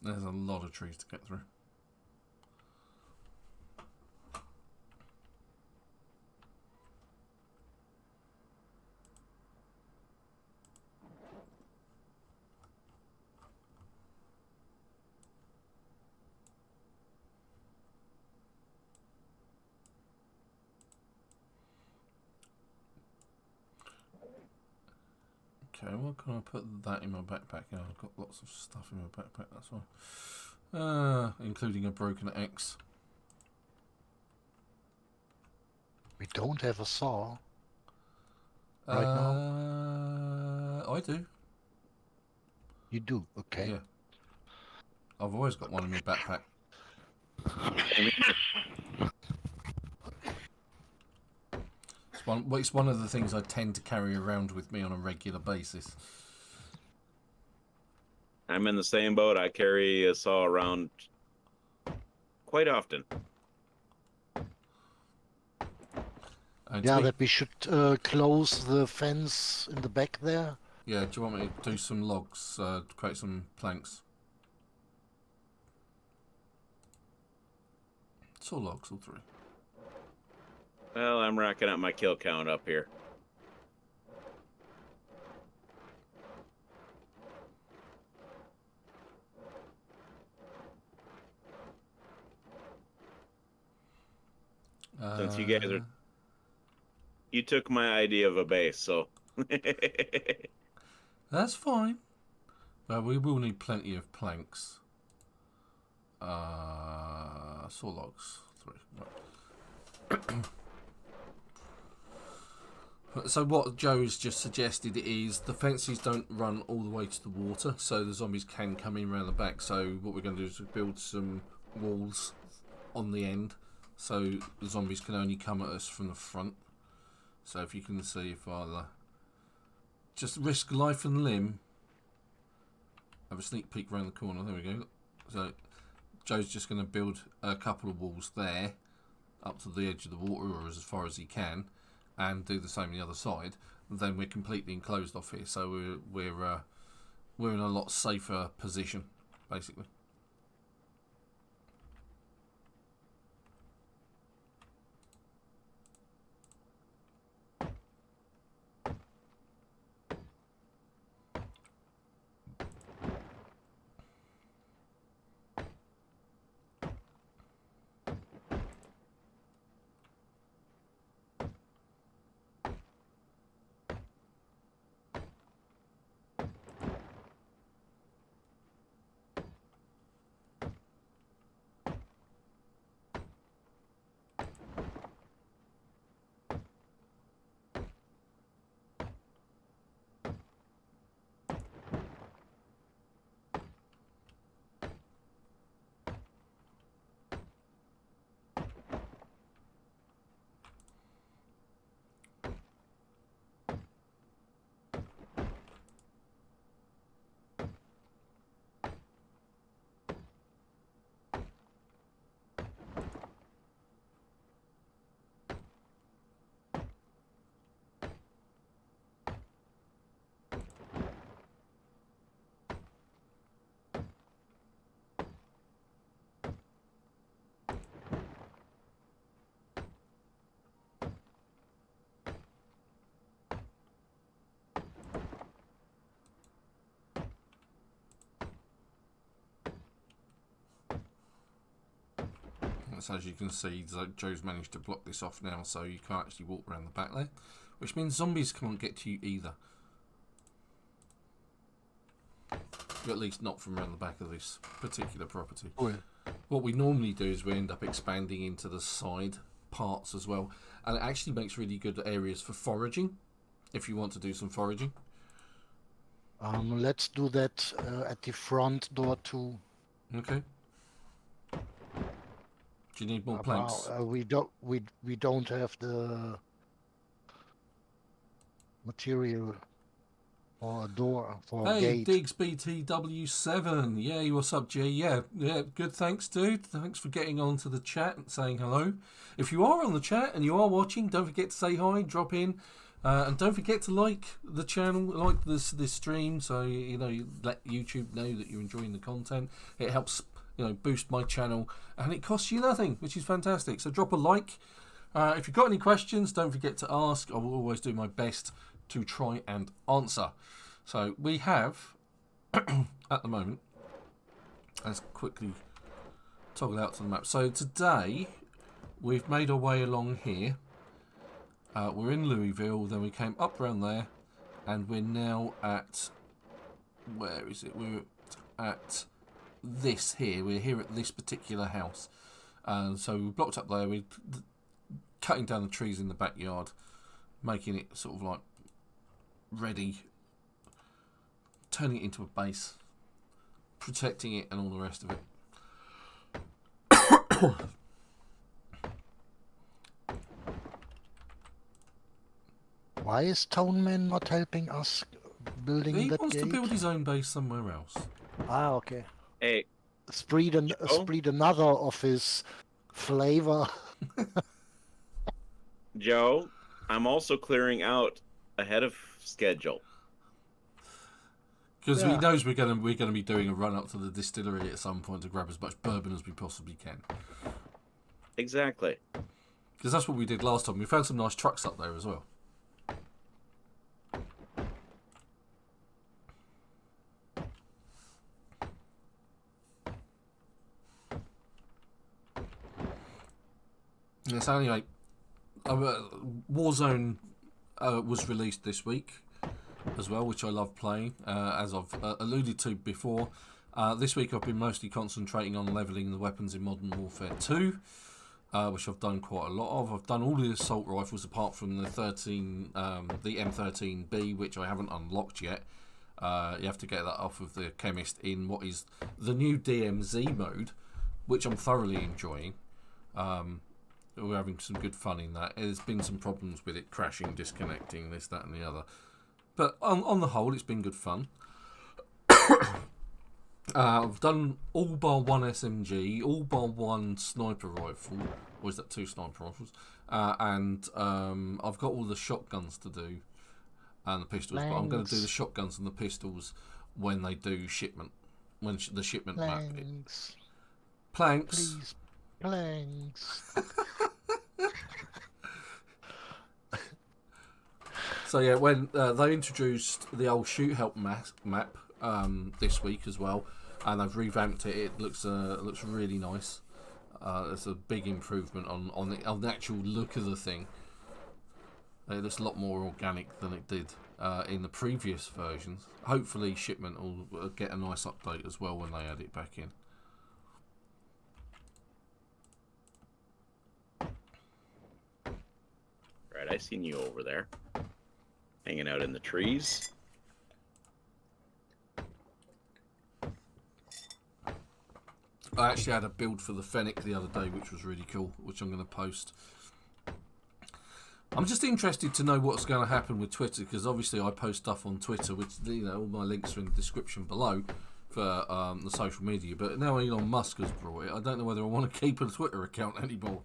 There's a lot of trees to get through. Okay, well, can I put that in my backpack? Yeah, I've got lots of stuff in my backpack, that's why. Including a broken axe. We don't have a saw right now. I do. You do, okay. Yeah. I've always got one in my backpack. It's one of the things I tend to carry around with me on a regular basis. I'm in the same boat. I carry a saw around quite often. Yeah, that we should close the fence in the back there. Yeah, do you want me to do some logs, create some planks? It's all logs, all three. Well, I'm racking up my kill count up here. Since you guys are... You took my idea of a base, so That's fine. But we will need plenty of planks. Saw logs. 3. Right. So what Joe's just suggested is the fences don't run all the way to the water, so the zombies can come in around the back. So what we're going to do is build some walls on the end, so the zombies can only come at us from the front. So if you can see, if I'll just risk life and limb, have a sneak peek around the corner. There we go. So Joe's just going to build a couple of walls there, up to the edge of the water, or as far as he can, and do the same on the other side. And then we're completely enclosed off here, so we're in a lot safer position, basically. So as you can see, Joe's managed to block this off now, so you can't actually walk around the back there, which means zombies can't get to you either. At least not from around the back of this particular property. Oh, yeah. What we normally do is we end up expanding into the side parts as well, and it actually makes really good areas for foraging, if you want to do some foraging. Let's do that at the front door too. Okay. Do you need more planks? We don't have the material for a door for a Hey, gate. Diggs BTW7. Yay, what's up, G? Yeah, good. Thanks, dude. Thanks for getting on to the chat and saying hello. If you are on the chat and you are watching, don't forget to say hi, drop in, and don't forget to like the channel, like this stream, so you let YouTube know that you're enjoying the content. It helps boost my channel, and it costs you nothing, which is fantastic. So drop a like. If you've got any questions, don't forget to ask. I will always do my best to try and answer. So we have at the moment, let's quickly toggle out to the map. So today we've made our way along here. We're in Louisville, then we came up around there, and we're now at, where is it? We're at this here. We're here at this particular house. So we blocked up there. We're cutting down the trees in the backyard, making it sort of like ready, turning it into a base, protecting it, and all the rest of it. Why is Toneman not helping us building He that wants gate? to build his own base somewhere else. Ah, okay. Hey, Spread another of his flavor. Joe, I'm also clearing out ahead of schedule. Because he knows we're going to be doing a run up to the distillery at some point to grab as much bourbon as we possibly can. Exactly. Because that's what we did last time. We found some nice trucks up there as well. Yeah, so anyway, Warzone was released this week as well, which I love playing, as I've alluded to before. This week I've been mostly concentrating on levelling the weapons in Modern Warfare 2, which I've done quite a lot of. I've done all the assault rifles apart from the M13B, which I haven't unlocked yet. You have to get that off of the chemist in what is the new DMZ mode, which I'm thoroughly enjoying. We're having some good fun in that. There's been some problems with it crashing, disconnecting, this, that and the other. But on the whole, it's been good fun. I've done all bar one SMG, all bar one sniper rifle. Or is that 2 sniper rifles? And I've got all the shotguns to do. And the pistols. But I'm going to do the shotguns and the pistols when they do shipment. When the shipment map. Planks. Please. Planks. So yeah, when they introduced the old shoot help map this week as well, and they've revamped it. It looks really nice. It's a big improvement on the actual look of the thing. It looks a lot more organic than it did in the previous versions. Hopefully, shipment will get a nice update as well when they add it back in. Right, I seen you over there, hanging out in the trees. I actually had a build for the Fennec the other day, which was really cool, which I'm going to post. I'm just interested to know what's going to happen with Twitter, because obviously I post stuff on Twitter, which, you know, all my links are in the description below for the social media. But now Elon Musk has brought it, I don't know whether I want to keep a Twitter account anymore.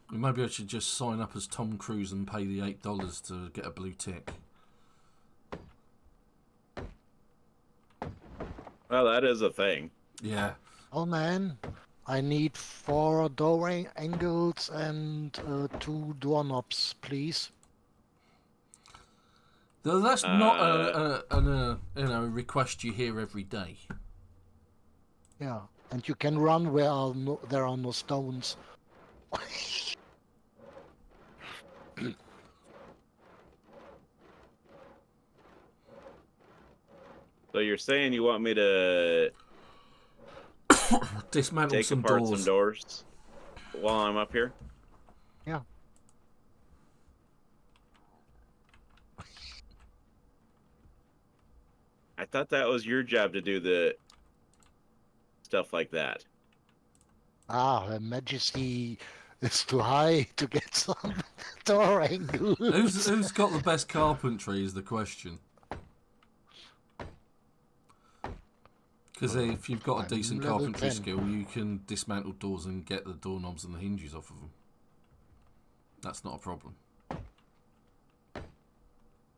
Maybe I should just sign up as Tom Cruise and pay the $8 to get a blue tick. Well, that is a thing. Yeah. Oh man, I need 4 door angles and 2 doorknobs, please. Though that's not a request you hear every day. Yeah, and you can run where there are no stones. So you're saying you want me to dismantle take some apart doors. some doors while I'm up here? Yeah. I thought that was your job to do the stuff like that. Her Majesty is too high to get some door angles. Who's got the best carpentry is the question. Because if you've got a decent level carpentry 10. skill, you can dismantle doors and get the doorknobs and the hinges off of them. That's not a problem.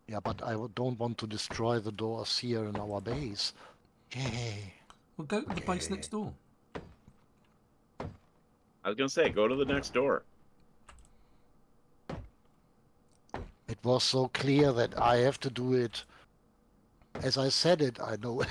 Yeah, but I don't want to destroy the doors here in our base. Yay. Well, go to the base next door. I was going to say, go to the next door. It was so clear that I have to do it. As I said it, I know it.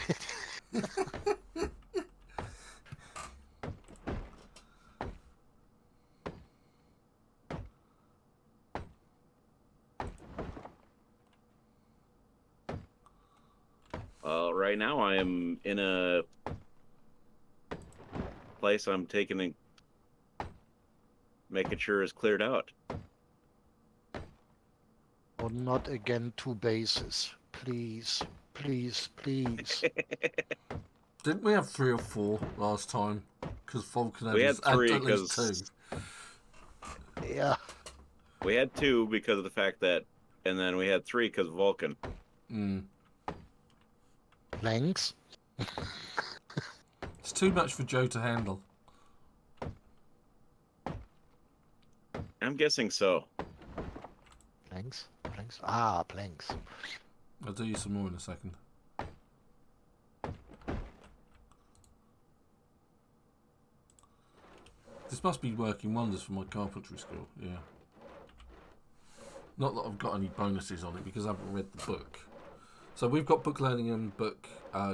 Well, right now I am in a place I'm taking and making sure is cleared out. Oh, not again 2 bases. Please, please, please. Didn't we have 3 or 4 last time? Because Vulcan We had 3 at least because 2. Yeah. we had 2 because of the fact that, and then we had 3 because of Vulcan. Planks? It's too much for Joe to handle. I'm guessing so. Planks? Planks? Ah, planks. I'll do you some more in a second. This must be working wonders for my carpentry skill, yeah. Not that I've got any bonuses on it because I haven't read the book. So we've got book learning and book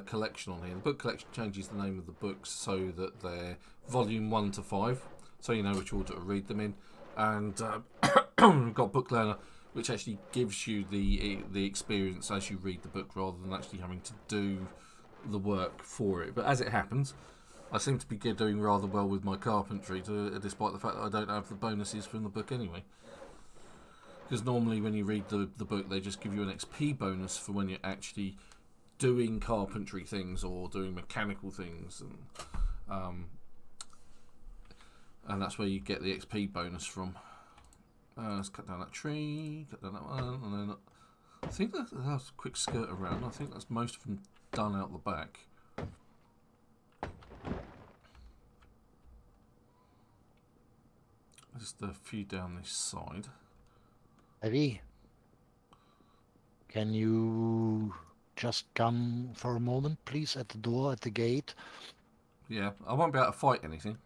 collection on here. The book collection changes the name of the books so that they're volume 1 to 5, so you know which order to read them in. And we've got book learner, which actually gives you the experience as you read the book rather than actually having to do the work for it. But as it happens, I seem to be doing rather well with my carpentry, despite the fact that I don't have the bonuses from the book anyway. Because normally when you read the book, they just give you an XP bonus for when you're actually doing carpentry things or doing mechanical things, and that's where you get the XP bonus from. Let's cut down that tree, cut down that one, and then I think that's a quick skirt around. I think that's most of them done out the back. Just a few down this side. Eddie, can you just come for a moment, please, at the door, at the gate? Yeah, I won't be able to fight anything.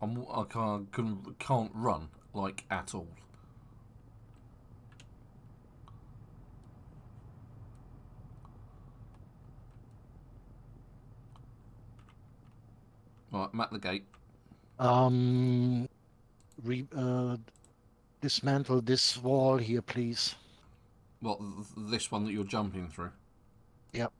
I can't run, like, at all. Right, I'm at the gate. Dismantle this wall here, please. What, this one that you're jumping through? Yep.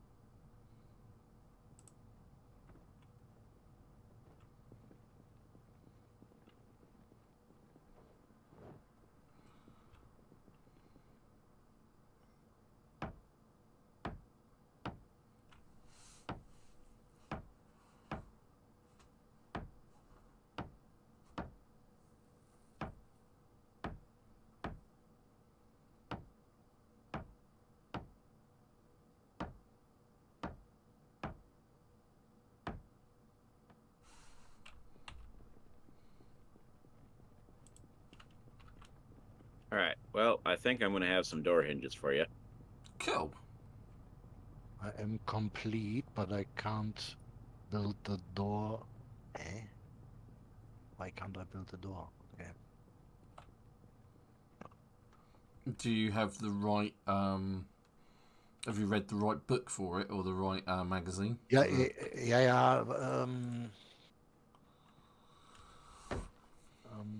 All right. Well, I think I'm going to have some door hinges for you. Cool. I am complete, but I can't build the door. Eh? Why can't I build the door? Okay. Do you have the right, have you read the right book for it, or the right magazine? Yeah, yeah.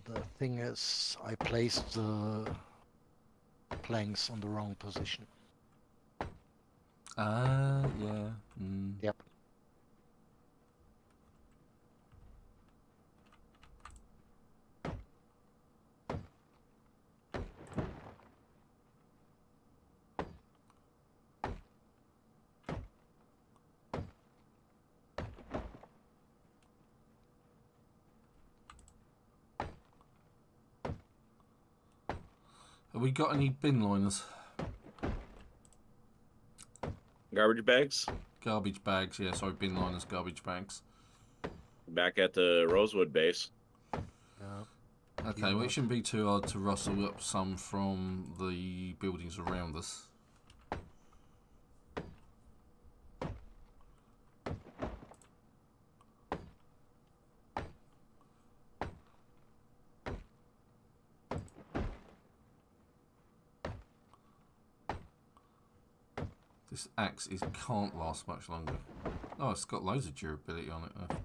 The thing is, I placed the planks on the wrong position. Yeah. Yep. Have we got any bin liners? Garbage bags? Garbage bags, yeah, sorry, bin liners, garbage bags. Back at the Rosewood base. Yeah. Okay, well, it shouldn't be too hard to rustle up some from the buildings around us. This axe can't last much longer. Oh, it's got loads of durability on it though.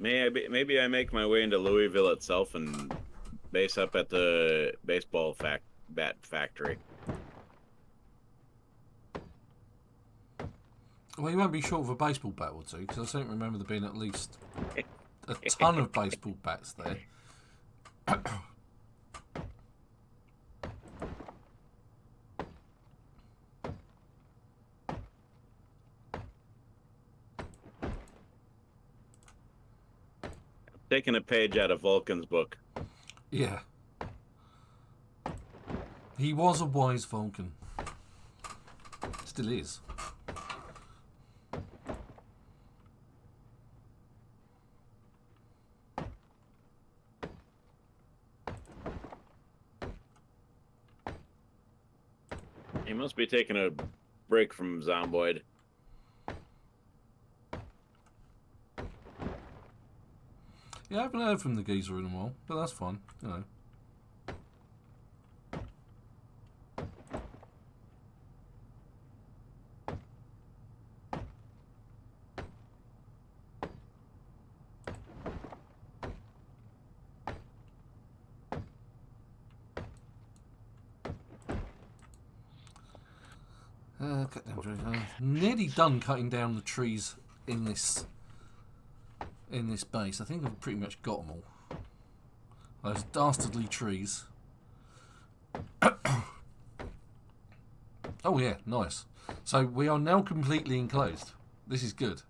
maybe I make my way into Louisville itself and base up at the baseball bat factory. Well, you won't be short of a baseball bat or two, because I don't remember there being at least a ton of baseball bats there. Taking a page out of Vulcan's book. Yeah. He was a wise Vulcan. Still is. He must be taking a break from Zomboid. Yeah, I haven't heard from the geezer in a while, but that's fine, you know. Cut down trees. Nearly done cutting down the trees in this base. I think I've pretty much got them all. Those dastardly trees. Oh yeah, nice. So we are now completely enclosed. This is good.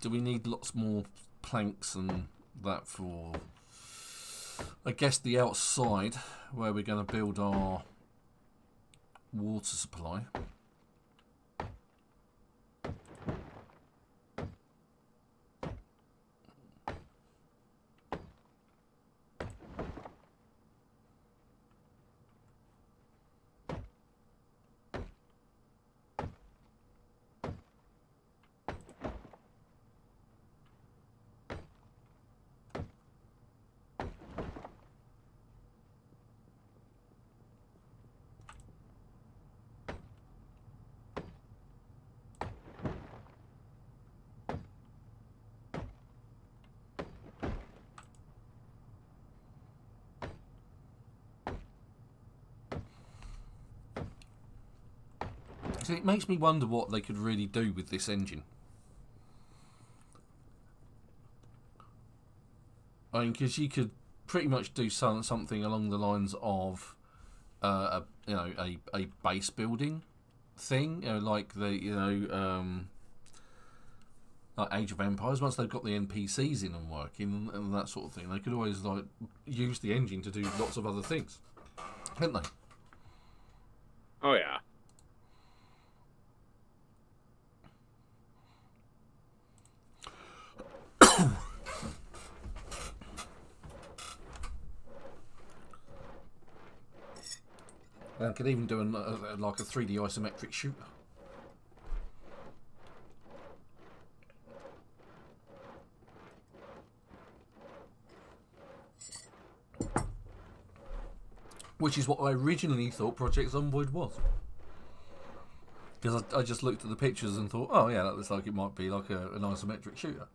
Do we need lots more planks and that for, I guess, the outside where we're going to build our water supply? So it makes me wonder what they could really do with this engine. I mean, because you could pretty much do something along the lines of, a base building thing, like like Age of Empires. Once they've got the NPCs in and working and that sort of thing, they could always like use the engine to do lots of other things, couldn't they? Oh yeah. I could even do like a 3D isometric shooter. Which is what I originally thought Project Zomboid was. Because I just looked at the pictures and thought, oh yeah, that looks like it might be like an isometric shooter.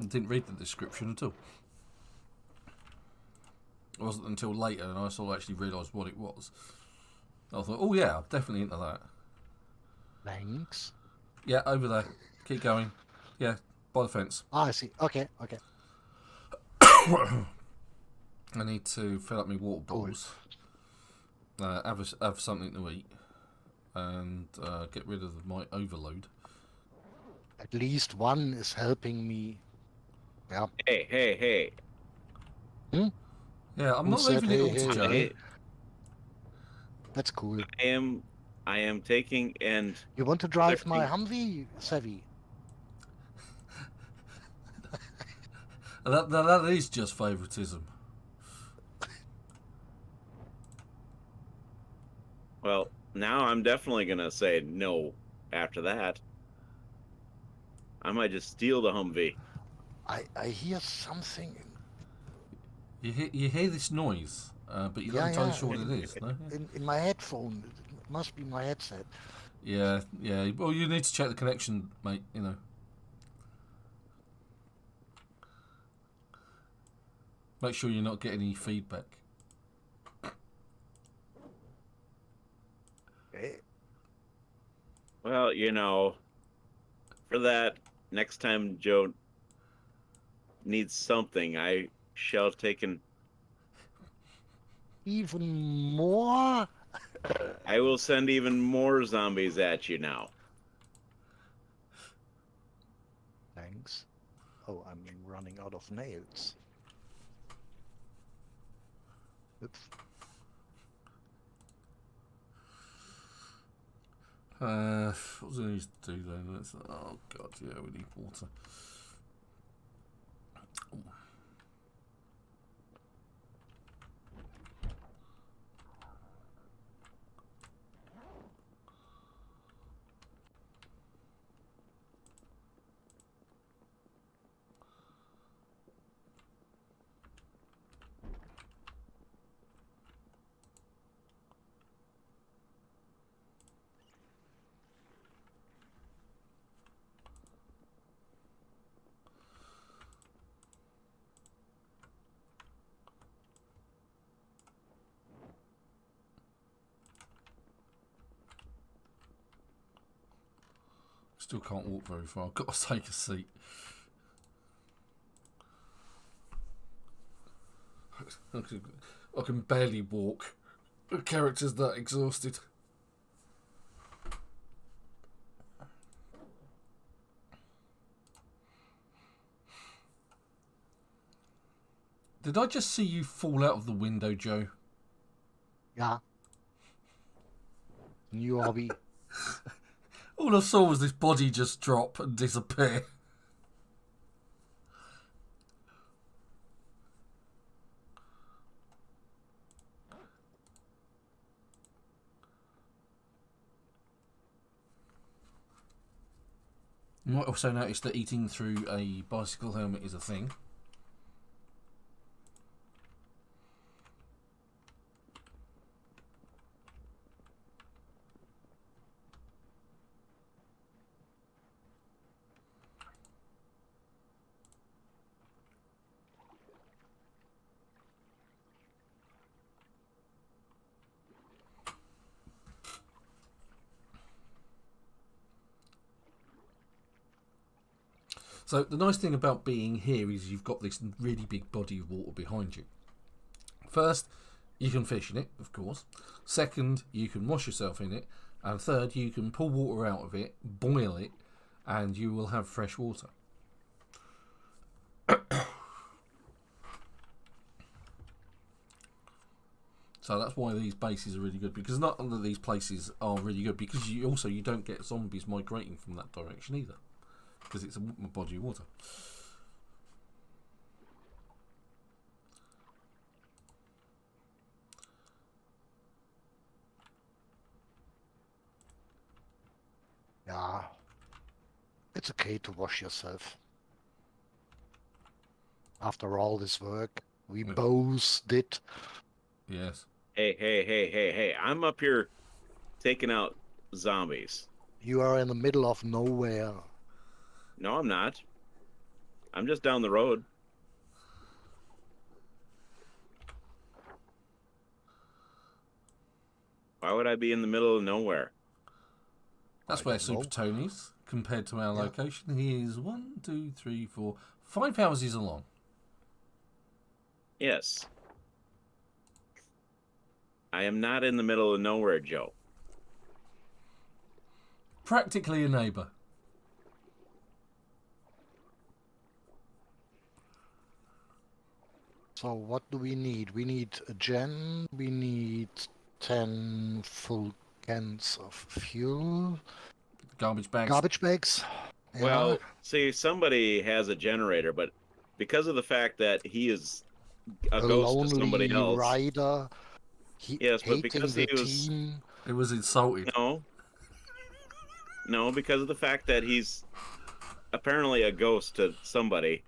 I didn't read the description at all. It wasn't until later and I sort of actually realised what it was. I thought, oh yeah, I'm definitely into that. Thanks. Yeah, over there. Keep going. Yeah, by the fence. Ah, I see. Okay, okay. I need to fill up my water bottles. Have something to eat. And get rid of my overload. At least one is helping me. Yeah. Hey. Hmm? Yeah, I'm Who not said leaving it all hey, to hey, Joe. hey? That's cool. I am taking and You want to drive my collecting- Humvee, Savvy? That is just favouritism. Well, now I'm definitely gonna say no after that. I might just steal the Humvee. I hear something. You hear this noise, but you're not Yeah, entirely yeah. sure what it is. No? Yeah. In my headphone. It must be my headset. Yeah, yeah. Well, you need to check the connection, mate. You know. Make sure you're not getting any feedback. Eh? Well, you know, for that, next time Joe needs something, I shall have taken. Even more? I will send even more zombies at you now. Thanks. Oh, I'm running out of nails. Oops. What was I need to do then? Oh god, yeah, we need water. Still can't walk very far. I've got to take a seat. I can barely walk. The character's that exhausted. Did I just see you fall out of the window, Joe? Yeah. New hobby. All I saw was this body just drop and disappear. You might also notice that eating through a bicycle helmet is a thing. So the nice thing about being here is you've got this really big body of water behind you. First, you can fish in it, of course. Second, you can wash yourself in it. And third, you can pull water out of it, boil it, and you will have fresh water. So that's why these bases are really good, because not all of these places are really good, because you don't get zombies migrating from that direction either, because it's a body of water. Yeah. It's okay to wash yourself. After all this work, we both did. Yes. Hey. I'm up here taking out zombies. You are in the middle of nowhere. No, I'm not. I'm just down the road. Why would I be in the middle of nowhere? That's where Super Tony's, compared to our location. He is 1, 2, 3, 4, 5 houses along. Yes. I am not in the middle of nowhere, Joe. Practically a neighbour. So what do we need? We need a gen. We need 10 full cans of fuel. Garbage bags. Garbage bags. Yeah. Well, see, somebody has a generator, but because of the fact that he is a ghost to somebody else. Rider. Yes, but because he was... team. It was insulting. No, because of the fact that he's apparently a ghost to somebody.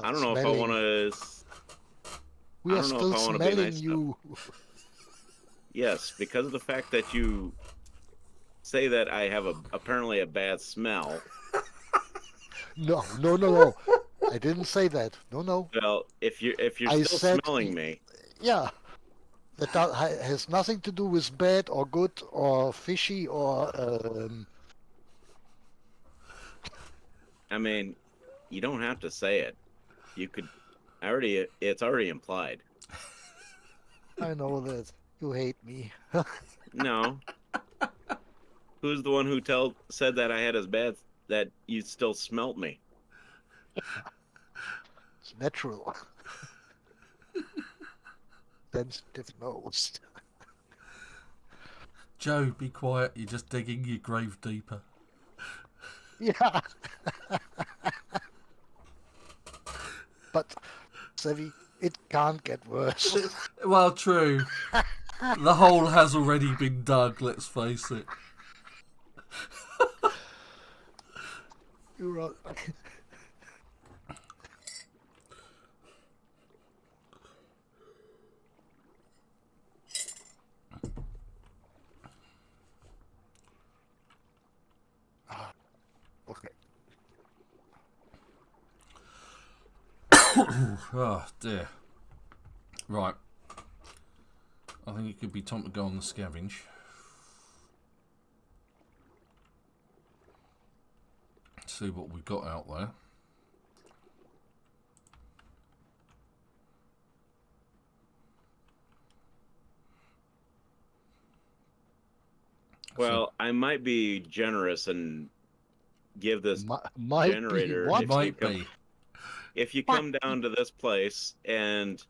I don't know if I want to. We I are don't know still if I want to be smelling nice you. Yes, because of the fact that you say that I have apparently a bad smell. No, no, no, no. I didn't say that. No, no. Well, if you're I still said, smelling me, yeah, has nothing to do with bad or good or fishy or. I mean, you don't have to say it. You could it's already implied. I know that you hate me. No. Who's the one who said that I had as bad that you still smelt me? It's natural. Sensitive nose. Joe, be quiet. You're just digging your grave deeper. Yeah. But, Sevi, it can't get worse. Well, true. The hole has already been dug, let's face it. You're right. Okay. Oh, dear. Right. I think it could be time to go on the scavenge. See what we've got out there. Well, I might be generous and give this Might generator. be what? Might be. If you come down to this place and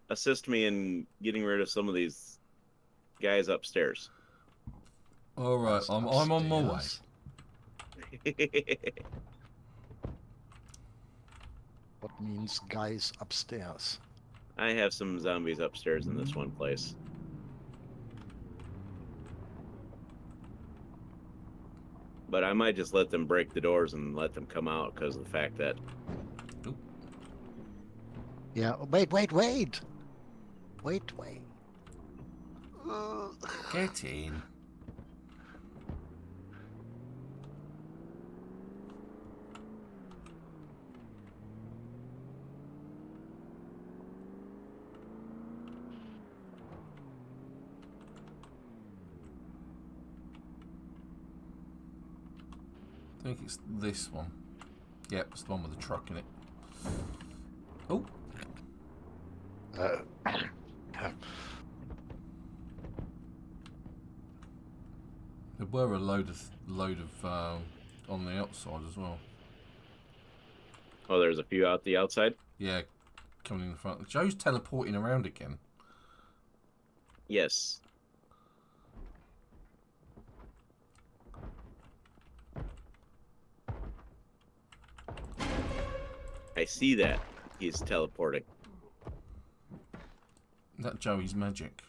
assist me in getting rid of some of these guys upstairs. All right, I'm on my way. What means guys upstairs? I have some zombies upstairs in this one place. But I might just let them break the doors and let them come out because of the fact that... Yeah, wait. Wait. Get in. I think it's this one. Yep, it's the one with the truck in it. Oh. There were a load of on the outside as well. Oh, there's a few out the outside? Yeah, coming in the front. Joe's teleporting around again. Yes. I see that. He's teleporting. That Joey's magic.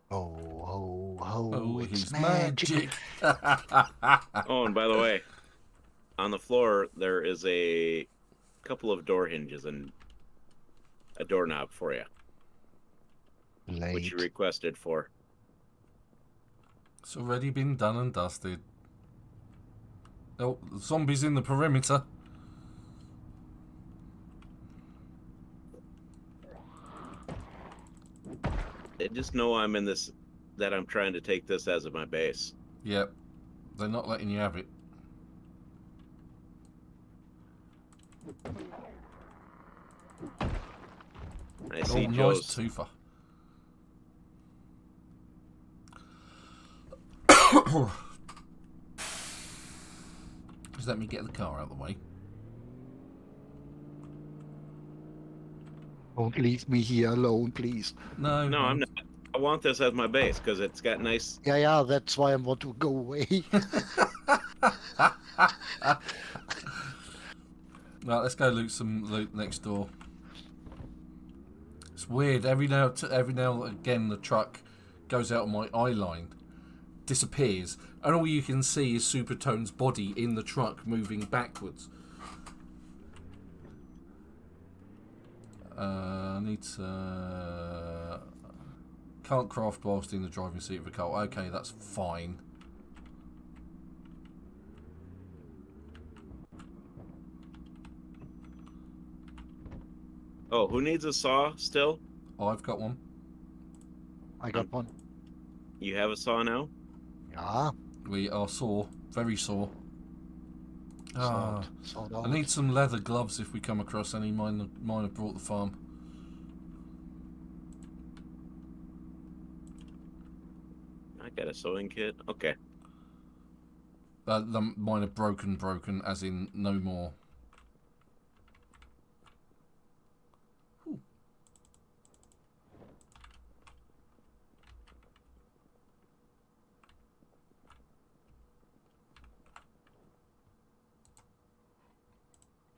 Oh, it's he's magic. Oh, and by the way, on the floor there is a couple of door hinges and a doorknob for you, which you requested for. It's already been done and dusted. Oh, the zombies in the perimeter. They just know I'm in this, that I'm trying to take this as my base. Yep, they're not letting you have it. I see nice Joe's. twofer. Just let me get the car out of the way. Don't leave me here alone, please. No, I'm not. I want this as my base because it's got nice. Yeah, that's why I want to go away. Right, let's go loot some loot next door. It's weird. Every now and again, the truck goes out of my eye line, disappears, and all you can see is Supertone's body in the truck moving backwards. I need to... Can't craft whilst in the driving seat of a car. Okay, that's fine. Oh, who needs a saw still? I've got one. I got one. You have a saw now? Yeah. We are sore. Very sore. Sort I out. need some leather gloves if we come across any. Mine have brought the farm. I got a sewing kit. Okay. Mine are broken, as in no more. Ooh.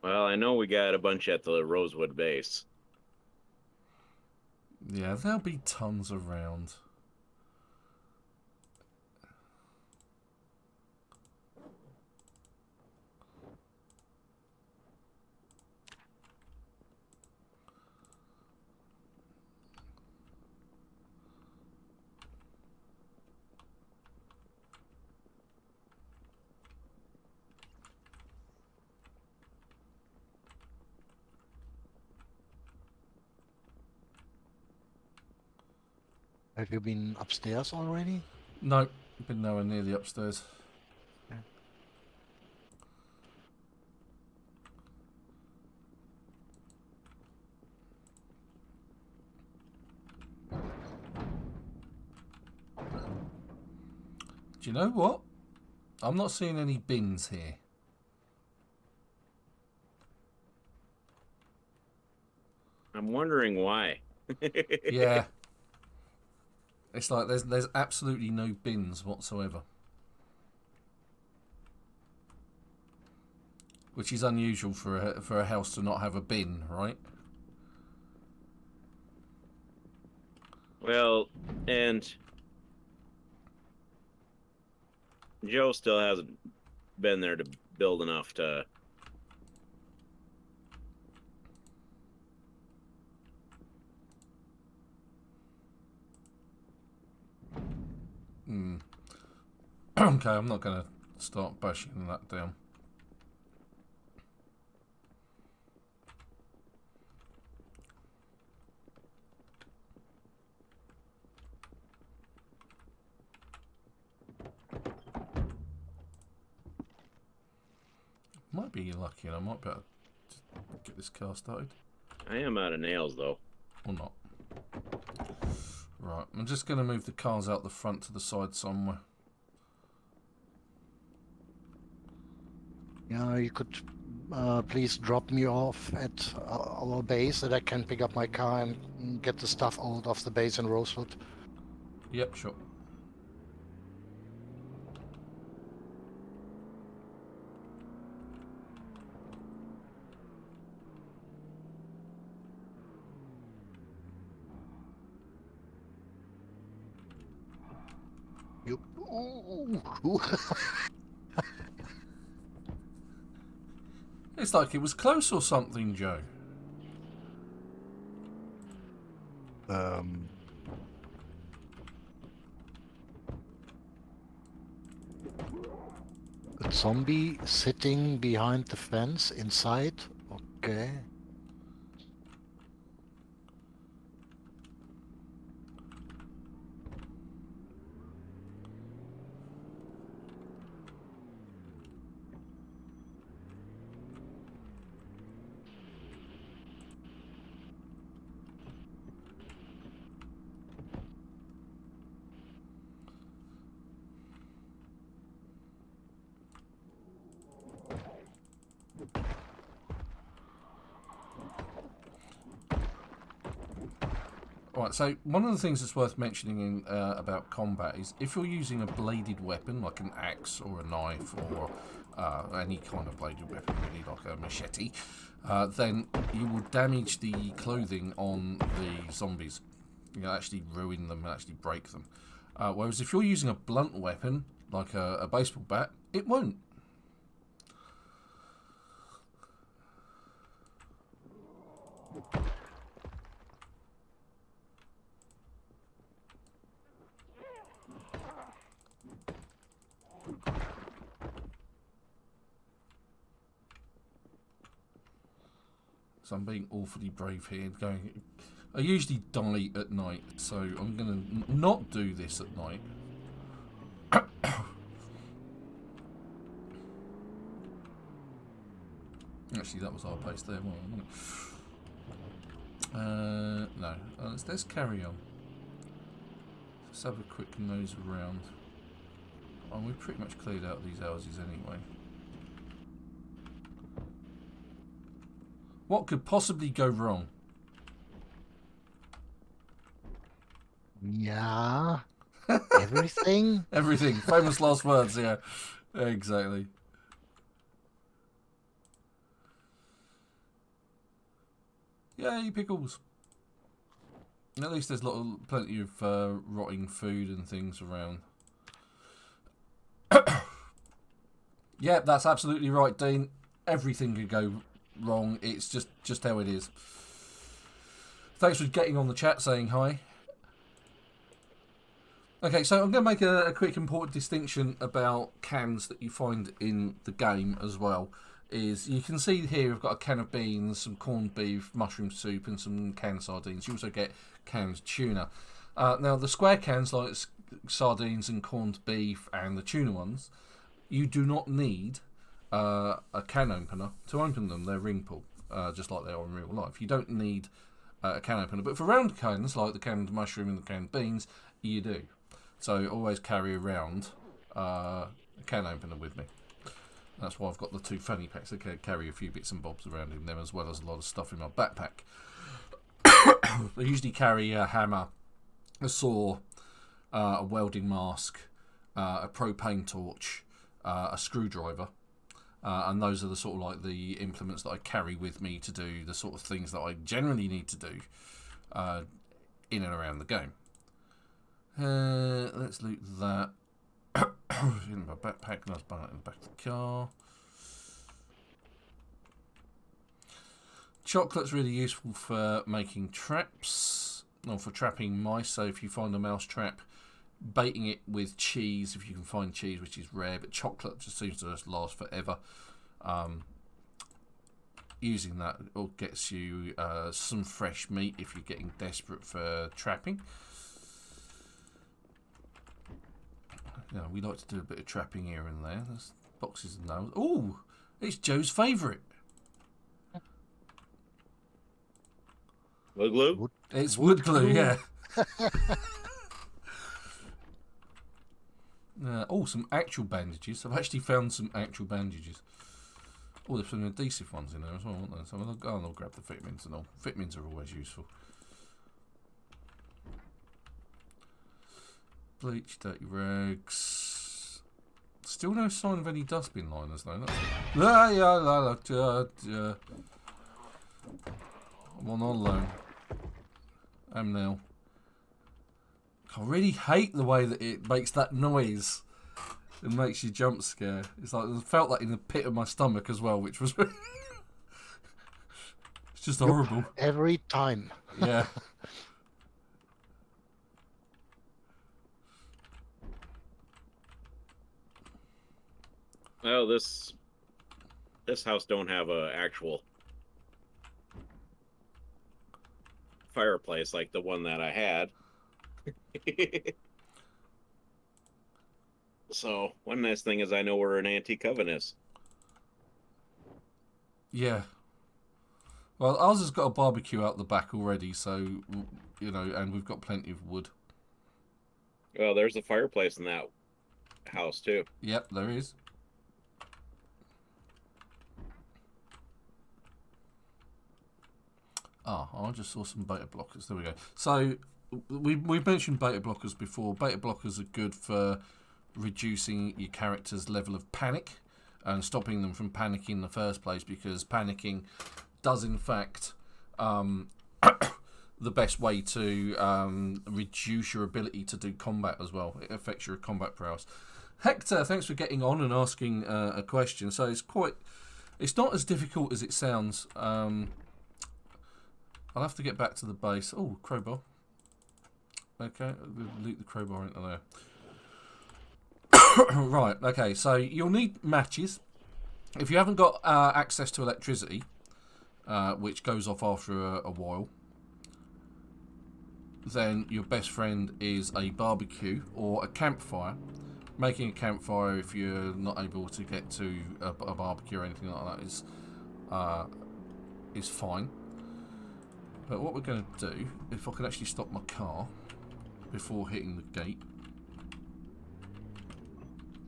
Well, I know we got a bunch at the Rosewood base. Yeah, there'll be tons around. Have you been upstairs already? No, been nowhere near the upstairs. Okay. Do you know what? I'm not seeing any bins here. I'm wondering why. Yeah. It's like there's absolutely no bins whatsoever. Which is unusual for a house to not have a bin, right? Well, and Joe still hasn't been there to build enough to... Okay, I'm not going to start bashing that down. Might be lucky and I might be able to get this car started. I am out of nails, though. Or not. Right, I'm just going to move the cars out the front to the side somewhere. Yeah, you could please drop me off at our base that I can pick up my car and get the stuff out of the base in Rosewood. Yep, sure. You. It's like it was close or something, Joe. A zombie sitting behind the fence inside. Okay. Right, so one of the things that's worth mentioning in about combat is if you're using a bladed weapon, like an axe or a knife or any kind of bladed weapon, really, like a machete, then you will damage the clothing on the zombies. You'll actually ruin them and actually break them. Whereas if you're using a blunt weapon, like a baseball bat, it won't. So I'm being awfully brave here. I usually die at night, so I'm going to not do this at night. Actually, that was our place there, wasn't it? No. Let's carry on. Let's have a quick nose around. Oh, we've pretty much cleared out these houses anyway. What could possibly go wrong? Yeah. Everything? Everything. Famous last words, yeah. Exactly. Yay, pickles. At least there's plenty of rotting food and things around. Yeah, that's absolutely right, Dean. Everything could go wrong. It's just how it is. Thanks for getting on the chat, saying hi. Okay, so I'm going to make a quick important distinction about cans that you find in the game as well. Is you can see here we've got a can of beans, some corned beef, mushroom soup, and some canned sardines. You also get canned tuna. Now the square cans like sardines and corned beef and the tuna ones, you do not need a can opener to open them. They're ring pull, just like they are in real life. You don't need a can opener, but for round cans like the canned mushroom and the canned beans, you do. So always carry around a can opener with me. That's why I've got the 2 fanny packs. I can carry a few bits and bobs around in them, as well as a lot of stuff in my backpack. I usually carry a hammer, a saw, a welding mask, a propane torch, a screwdriver, and those are the sort of like the implements that I carry with me to do the sort of things that I generally need to do in and around the game. Let's loot that. In my backpack, nice bun in the back of the car. Chocolate's really useful for making traps, or for trapping mice. So if you find a mouse trap, baiting it with cheese, if you can find cheese, which is rare, but chocolate just seems to just last forever. Using that all gets you some fresh meat if you're getting desperate for trapping. You know, we like to do a bit of trapping here and there. There's boxes of nails. Oh, it's Joe's favourite. Wood glue? It's wood glue, yeah. Oh, some actual bandages. I've actually found some actual bandages. Oh, there's some adhesive ones in there as well, aren't there? So I'll go and I'll grab the fitments and all. Fitments are always useful. Bleach, dirty rags. Still no sign of any dustbin liners though. I'm on loan. I'm now. I really hate the way that it makes that noise. It makes you jump scare. It's like I felt that in the pit of my stomach as well, which was it's just horrible. Every time. Yeah. Well, this house don't have a actual fireplace like the one that I had. So one nice thing is I know where an antique oven is. Yeah. Well, ours has got a barbecue out the back already, so you know, and we've got plenty of wood. Well, there's a fireplace in that house too. Yep, there is. I just saw some beta blockers. There we go. So we've mentioned beta blockers before. Beta blockers are good for reducing your character's level of panic and stopping them from panicking in the first place, because panicking does in fact the best way to reduce your ability to do combat as well. It affects your combat prowess. Hector, thanks for getting on and asking a question. So it's not as difficult as it sounds. I'll have to get back to the base. Oh, crowbar. Okay, we'll loot the crowbar into there. Right, okay, so you'll need matches. If you haven't got access to electricity, which goes off after a while. Then your best friend is a barbecue or a campfire. Making a campfire, if you're not able to get to a barbecue or anything like that, is fine. But what we're going to do, if I can actually stop my car before hitting the gate.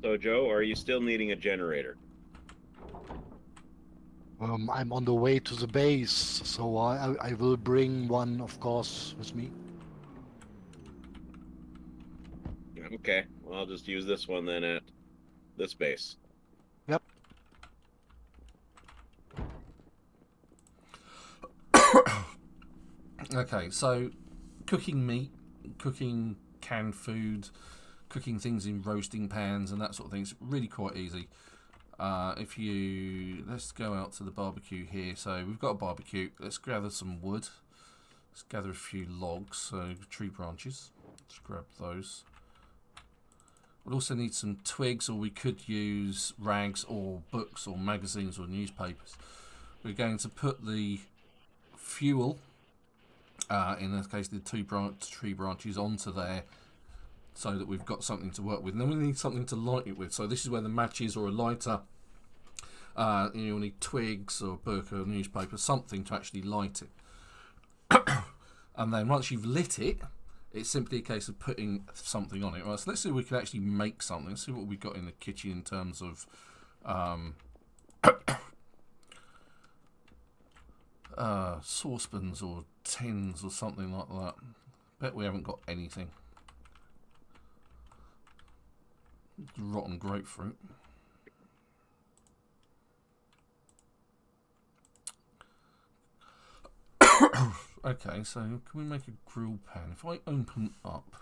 So, Joe, are you still needing a generator? I'm on the way to the base, so I will bring one, of course, with me. Okay, well, I'll just use this one then at this base. Yep. Okay, so cooking meat, cooking canned food, cooking things in roasting pans and that sort of thing is really quite easy. Let's go out to the barbecue here. So we've got a barbecue. Let's gather some wood. Let's gather a few logs, so tree branches. Let's grab those. We'll also need some twigs, or we could use rags or books or magazines or newspapers. We're going to put the fuel, in this case the tree branches, onto there so that we've got something to work with. And then we need something to light it with. So this is where the matches or a lighter, you'll need twigs or a book or a newspaper, something to actually light it. And then once you've lit it, it's simply a case of putting something on it. Right, so let's see if we can actually make something. Let's see what we've got in the kitchen in terms of saucepans or tins or something like that. Bet we haven't got anything. Rotten grapefruit. Okay, so can we make a grill pan? If I open up,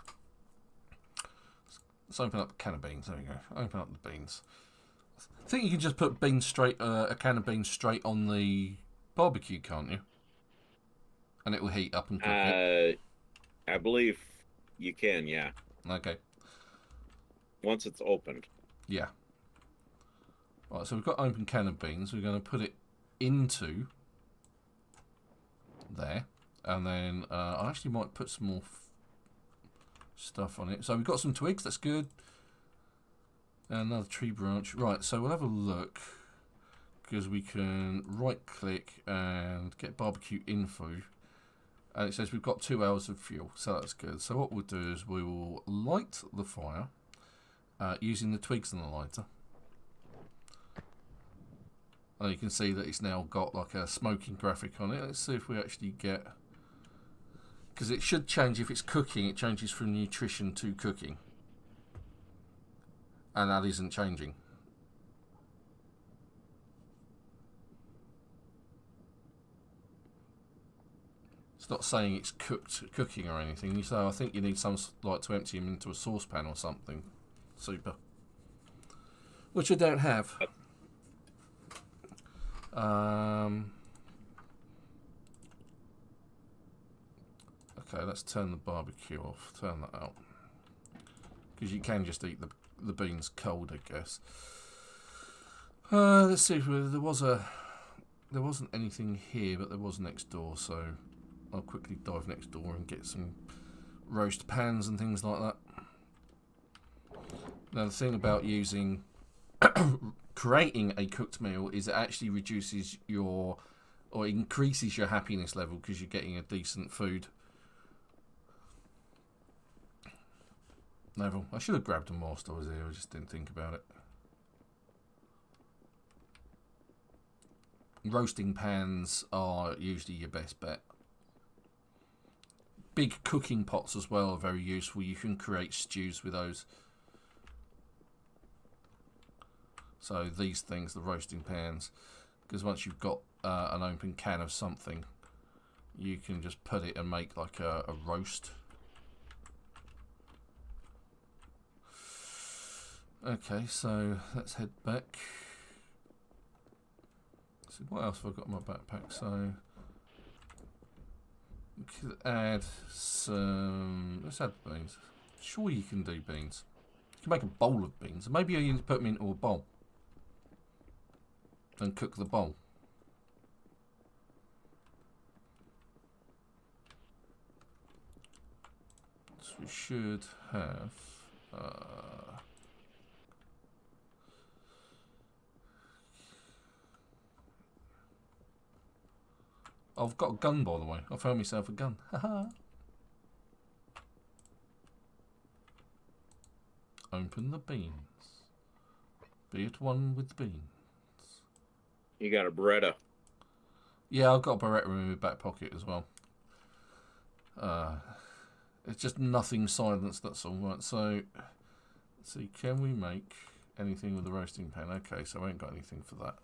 let's open up a can of beans. There we go. Open up the beans. I think you can just put beans straight, a can of beans straight on the barbecue, can't you? And it will heat up and cook it. I believe you can, yeah. Okay. Once it's opened. Yeah. Right, so we've got open can of beans. We're going to put it into there. And then I actually might put some more stuff on it. So we've got some twigs, that's good. And another tree branch. Right, so we'll have a look, because we can right click and get barbecue info. And it says we've got 2 hours of fuel, so that's good. So what we'll do is we will light the fire using the twigs and the lighter. And you can see that it's now got like a smoking graphic on it. Let's see if we actually get... Because it should change if it's cooking, it changes from nutrition to cooking. And that isn't changing. It's not saying it's cooking or anything. So I think you need some like to empty them into a saucepan or something. Super. Which I don't have. Okay, let's turn the barbecue off. Turn that out. Because you can just eat the beans cold, I guess. Let's see if there wasn't anything here, but there was next door, so I'll quickly dive next door and get some roast pans and things like that. Now the thing about using creating a cooked meal is it actually reduces your or increases your happiness level because you're getting a decent food level. I should have grabbed them whilst I was here, I just didn't think about it. Roasting pans are usually your best bet. Big cooking pots as well are very useful. You can create stews with those. So these things, the roasting pans, because once you've got an open can of something, you can just put it and make like a roast. Okay, so let's head back. Let's see, what else have I got in my backpack? So we could add some. Let's add beans. Sure, you can do beans. You can make a bowl of beans. Maybe you need to put them into a bowl and cook the bowl. So we should have... I've got a gun, by the way. I found myself a gun. Haha. Open the beans. Be at one with the beans. You got a Beretta. Yeah, I've got a Beretta in my back pocket as well. It's just nothing silenced, that's all. Right, so, let's see, can we make anything with the roasting pan? Okay, so I ain't got anything for that.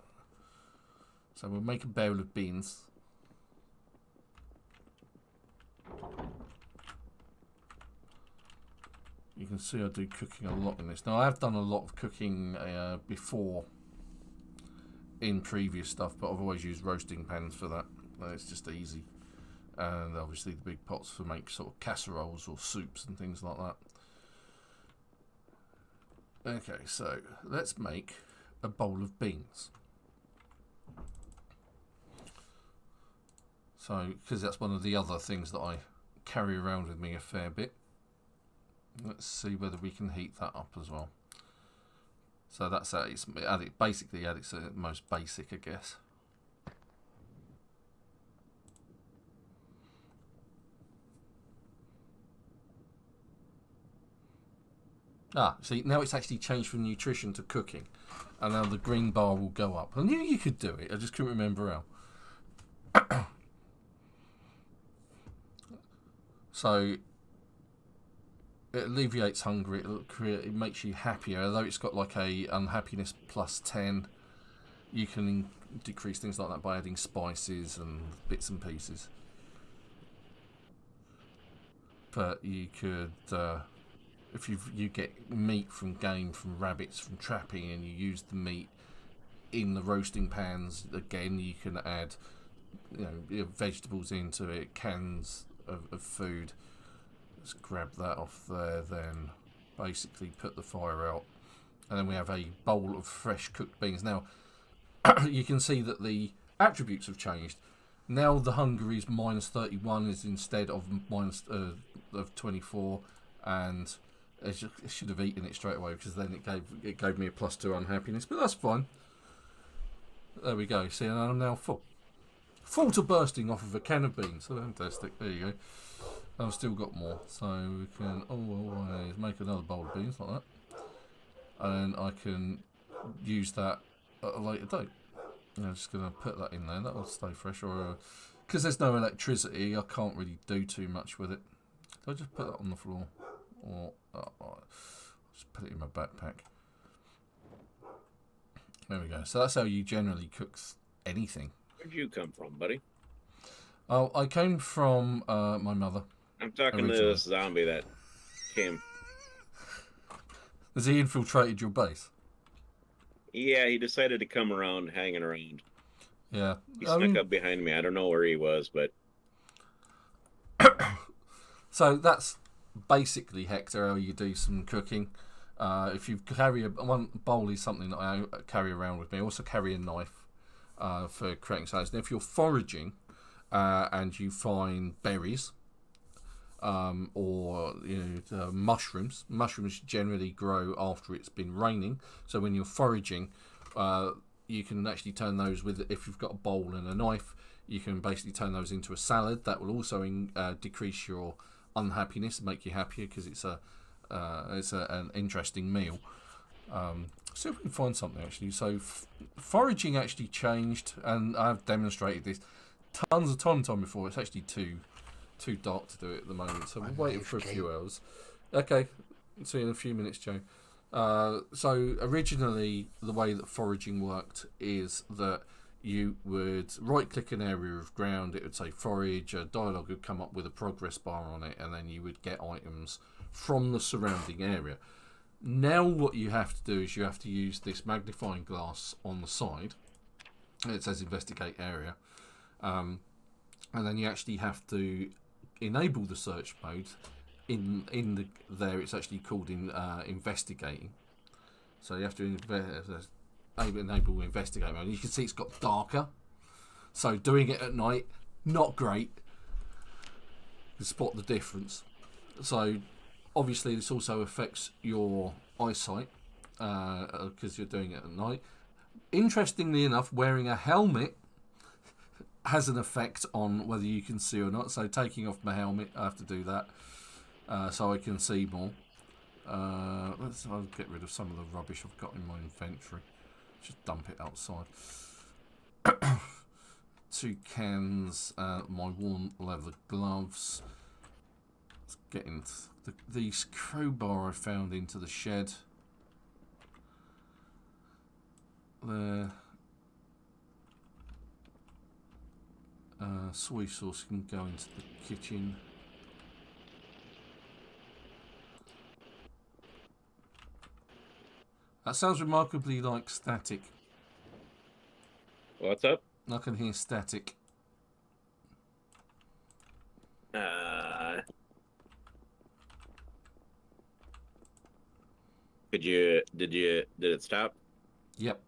So we'll make a bowl of beans. You can see I do cooking a lot in this. Now, I have done a lot of cooking before in previous stuff, but I've always used roasting pans for that. It's just easy. And obviously the big pots for make sort of casseroles or soups and things like that. Okay, so let's make a bowl of beans. So, because that's one of the other things that I carry around with me a fair bit. Let's see whether we can heat that up as well. So that's basically at its most basic, I guess. See, now it's actually changed from nutrition to cooking. And now the green bar will go up. I knew you could do it, I just couldn't remember how. So, it alleviates hunger, it makes you happier. Although it's got like a unhappiness plus 10, you can decrease things like that by adding spices and bits and pieces. But you could... if you get meat from game, from rabbits, from trapping, and you use the meat in the roasting pans, again, you can add your vegetables into it, cans of food. Let's grab that off there, then basically put the fire out. And then we have a bowl of fresh cooked beans. Now, you can see that the attributes have changed. Now the hunger is minus 31 is instead of minus of 24, and I should have eaten it straight away because then it gave me a +2 unhappiness, but that's fine. There we go. See, and I'm now full to bursting off of a can of beans. So fantastic. There you go. I've still got more, so we can always make another bowl of beans like that, and I can use that at a later date. I'm just going to put that in there. That will stay fresh, or because there's no electricity, I can't really do too much with it. So I just put that on the floor, or just put it in my backpack. There we go. So that's how you generally cook anything. Where'd you come from, buddy? Oh, I came from my mother. I'm talking to this zombie that came. Has he infiltrated your base? Yeah, he decided to come around, hanging around. Yeah. He snuck up behind me. I don't know where he was, but... So that's basically, Hector, how you do some cooking. If you carry one bowl is something that I carry around with me. I also carry a knife for creating salads. Now, if you're foraging and you find berries or mushrooms generally grow after it's been raining. So when you're foraging, you can actually turn those if you've got a bowl and a knife, you can basically turn those into a salad. That will also decrease your unhappiness, make you happier because it's an interesting meal. See if we can find something actually. So foraging actually changed, and I've demonstrated this tons of time before. It's actually too dark to do it at the moment, so we're waiting for a few hours. Okay, see you in a few minutes, Joe. So originally, the way that foraging worked is that you would right-click an area of ground, it would say forage, a dialogue would come up with a progress bar on it, and then you would get items from the surrounding area. Now what you have to do is you have to use this magnifying glass on the side. It says investigate area. And then you actually have to enable the search mode. There it's actually called investigating. So you have to enable investigate mode. You can see it's got darker. So doing it at night, not great. You spot the difference. So obviously, this also affects your eyesight because you're doing it at night. Interestingly enough, wearing a helmet has an effect on whether you can see or not. So taking off my helmet, I have to do that so I can see more. I'll get rid of some of the rubbish I've got in my inventory. Just dump it outside. 2 cans, my worn leather gloves. Let's get into the crowbar I found into the shed. There. Soy sauce can go into the kitchen. That sounds remarkably like static. What's up? I can hear static. Did it stop? Yep.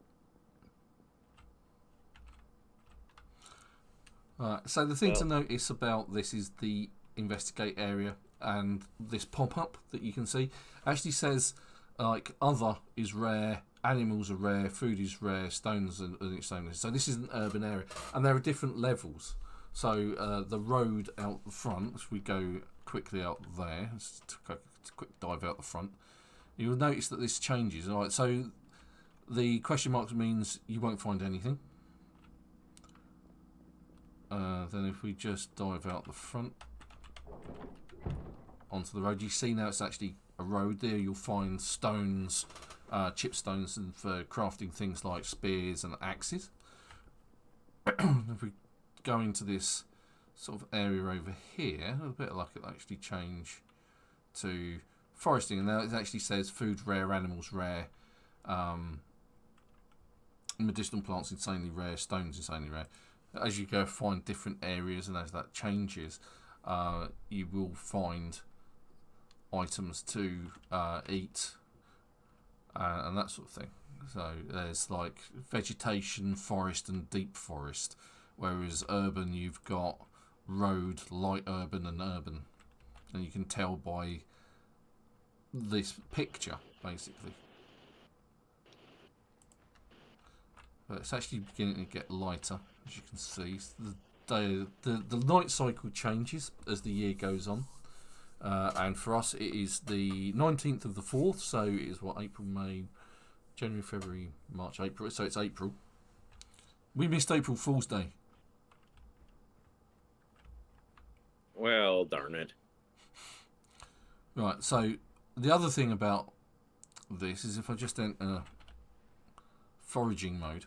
Alright, so the thing to notice about this is the investigate area, and this pop-up that you can see actually says like other is rare, animals are rare, food is rare, stones and its own. So this is an urban area, and there are different levels. So the road out the front, if we go quickly out there, let's take a quick dive out the front, you'll notice that this changes. Alright, so the question marks means you won't find anything. Then if we just dive out the front onto the road, you see now it's actually a road. There you'll find stones, chipstones, and for crafting things like spears and axes. If we go into this sort of area over here, a bit of luck, it'll actually change to foresting, and now it actually says food rare, animals rare, medicinal plants insanely rare, stones insanely rare. As you go find different areas, and as that changes, you will find items to eat and that sort of thing. So there's like vegetation, forest and deep forest, whereas urban you've got road, light urban and urban, and you can tell by this picture basically. But it's actually beginning to get lighter, as you can see. The night cycle changes as the year goes on, and for us it is the 19th of the 4th, so it is what, April, May, January, February, March, April, so it's April. We missed April Fool's Day. Well, darn it. Right, so the other thing about this is if I just enter foraging mode,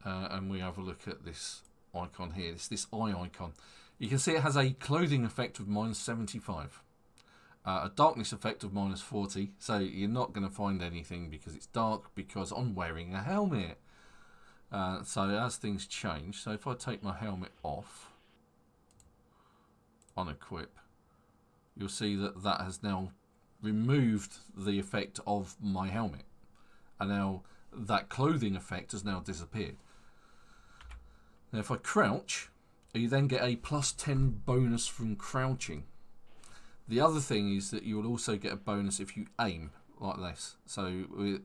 and we have a look at this icon here, this eye icon, you can see it has a clothing effect of -75, a darkness effect of -40, so you're not going to find anything because it's dark, because I'm wearing a helmet. So as things change, so if I take my helmet off, unequip, you'll see that that has now removed the effect of my helmet, and now that clothing effect has now disappeared. Now if I crouch, you then get a +10 bonus from crouching. The other thing is that you will also get a bonus if you aim like this. So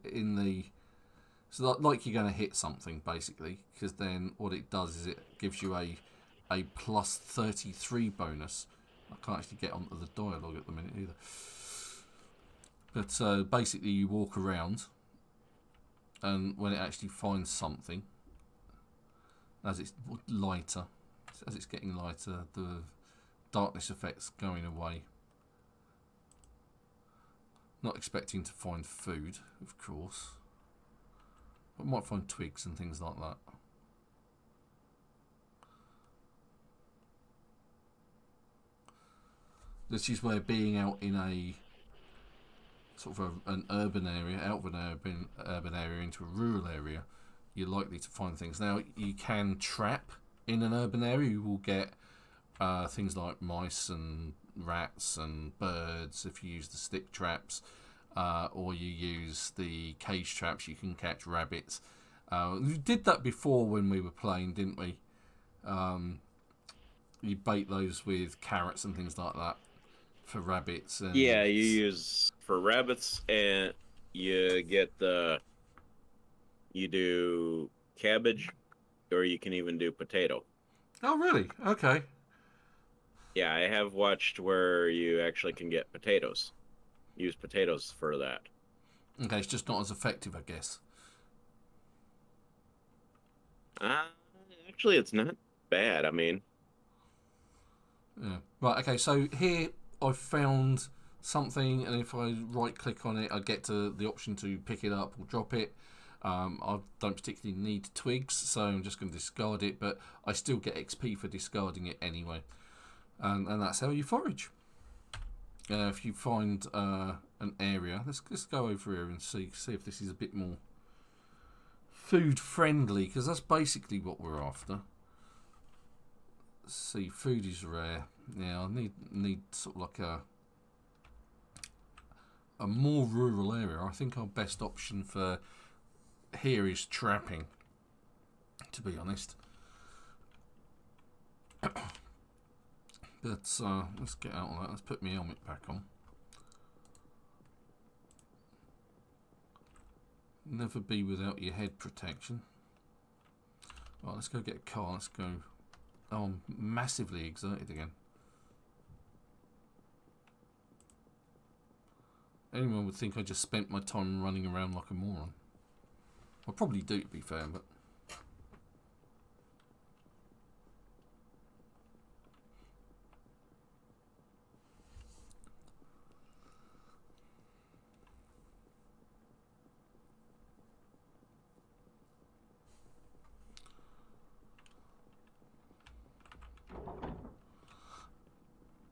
in the like you're going to hit something basically, because then what it does is it gives you a +33 bonus. I can't actually get onto the dialogue at the minute either. But basically you walk around, and when it actually finds something, as it's lighter, as it's getting lighter, the darkness effect's going away. Not expecting to find food, of course, but might find twigs and things like that. This is where being out in a sort of an urban area, out of an urban area into a rural area, you're likely to find things. Now, you can trap in an urban area. You will get things like mice and rats and birds if you use the stick traps, or you use the cage traps. You can catch rabbits. We did that before when we were playing, didn't we? You bait those with carrots and things like that for rabbits. And Yeah, you use for rabbits, and you get you do cabbage, or you can even do potato. Oh, really? Okay. Yeah, I have watched where you actually can get potatoes. Use potatoes for that. Okay, it's just not as effective, I guess. Actually, it's not bad. I mean, Yeah. Right, okay, so here I've found something, and if I right-click on it, I get to the option to pick it up or drop it. I don't particularly need twigs, so I'm just going to discard it, but I still get XP for discarding it anyway. And that's how you forage. If you find an area, let's go over here and see if this is a bit more food friendly, because that's basically what we're after. Let's see, food is rare. Yeah, I need sort of like a more rural area. I think our best option for here is trapping, to be honest. But let's get out of that. Let's put my helmet back on. Never be without your head protection. Right, let's go get a car. Let's go. Oh, I'm massively exerted again. Anyone would think I just spent my time running around like a moron. I probably do, to be fair, but...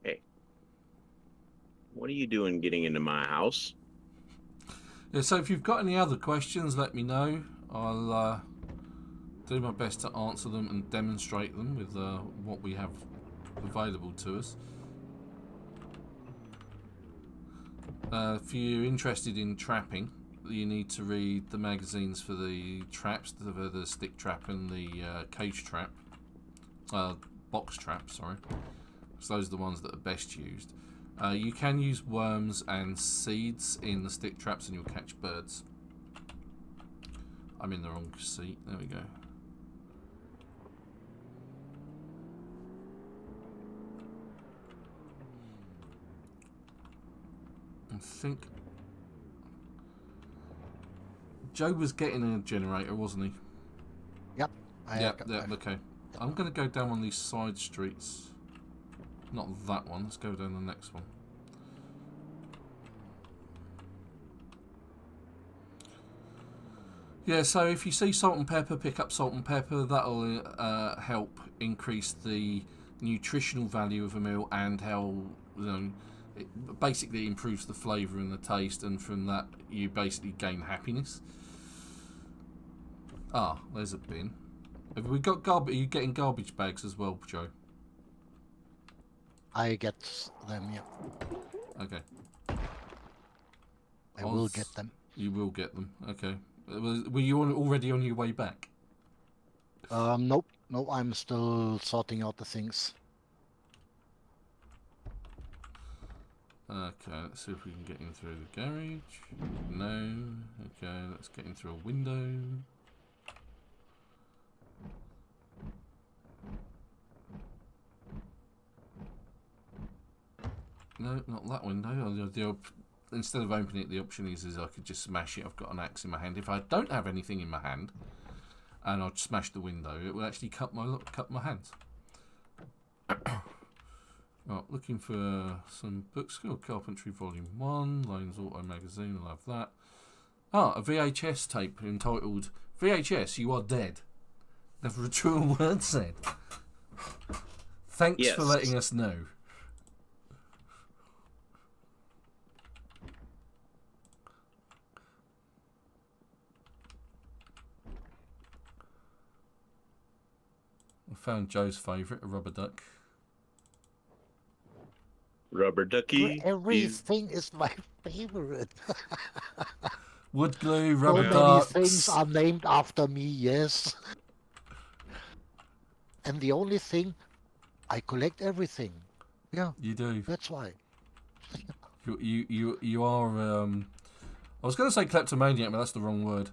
hey, what are you doing getting into my house? Yeah, so if you've got any other questions, let me know. I'll do my best to answer them and demonstrate them with what we have available to us. If you're interested in trapping, you need to read the magazines for the traps, the stick trap and the cage trap. Box trap, sorry. So those are the ones that are best used. You can use worms and seeds in the stick traps and you'll catch birds. I'm in the wrong seat. There we go. I think Joe was getting a generator, wasn't he? Yep. Yep, okay. I'm going to go down on these side streets. Not that one. Let's go down the next one. Yeah, so if you see salt and pepper, pick up salt and pepper. That'll help increase the nutritional value of a meal and how, it basically improves the flavour and the taste, and from that you basically gain happiness. Ah, there's a bin. Have we got garbage? Are you getting garbage bags as well, Joe? I get them, yeah. Okay. I will get them. You will get them. Okay. Were you already on your way back? Nope. No, I'm still sorting out the things. Okay, let's see if we can get in through the garage. No. Okay, let's get in through a window. No, not that window. Instead of opening it, the option is I could just smash it. I've got an axe in my hand. If I don't have anything in my hand, and I'd smash the window, it will actually cut my hands. Right, looking for some books. Oh, Carpentry Volume 1, Loans Auto Magazine, I'll have that. Ah, a VHS tape entitled VHS, You Are Dead. Never a truer word said. Thanks for letting us know. I found Joe's favourite, a rubber duck. Rubber ducky. Everything is my favorite. Wood glue, rubber so ducks. many things are named after me, yes. And the only thing, I collect everything. Yeah. You do. That's why. You are. I was going to say kleptomaniac, but that's the wrong word.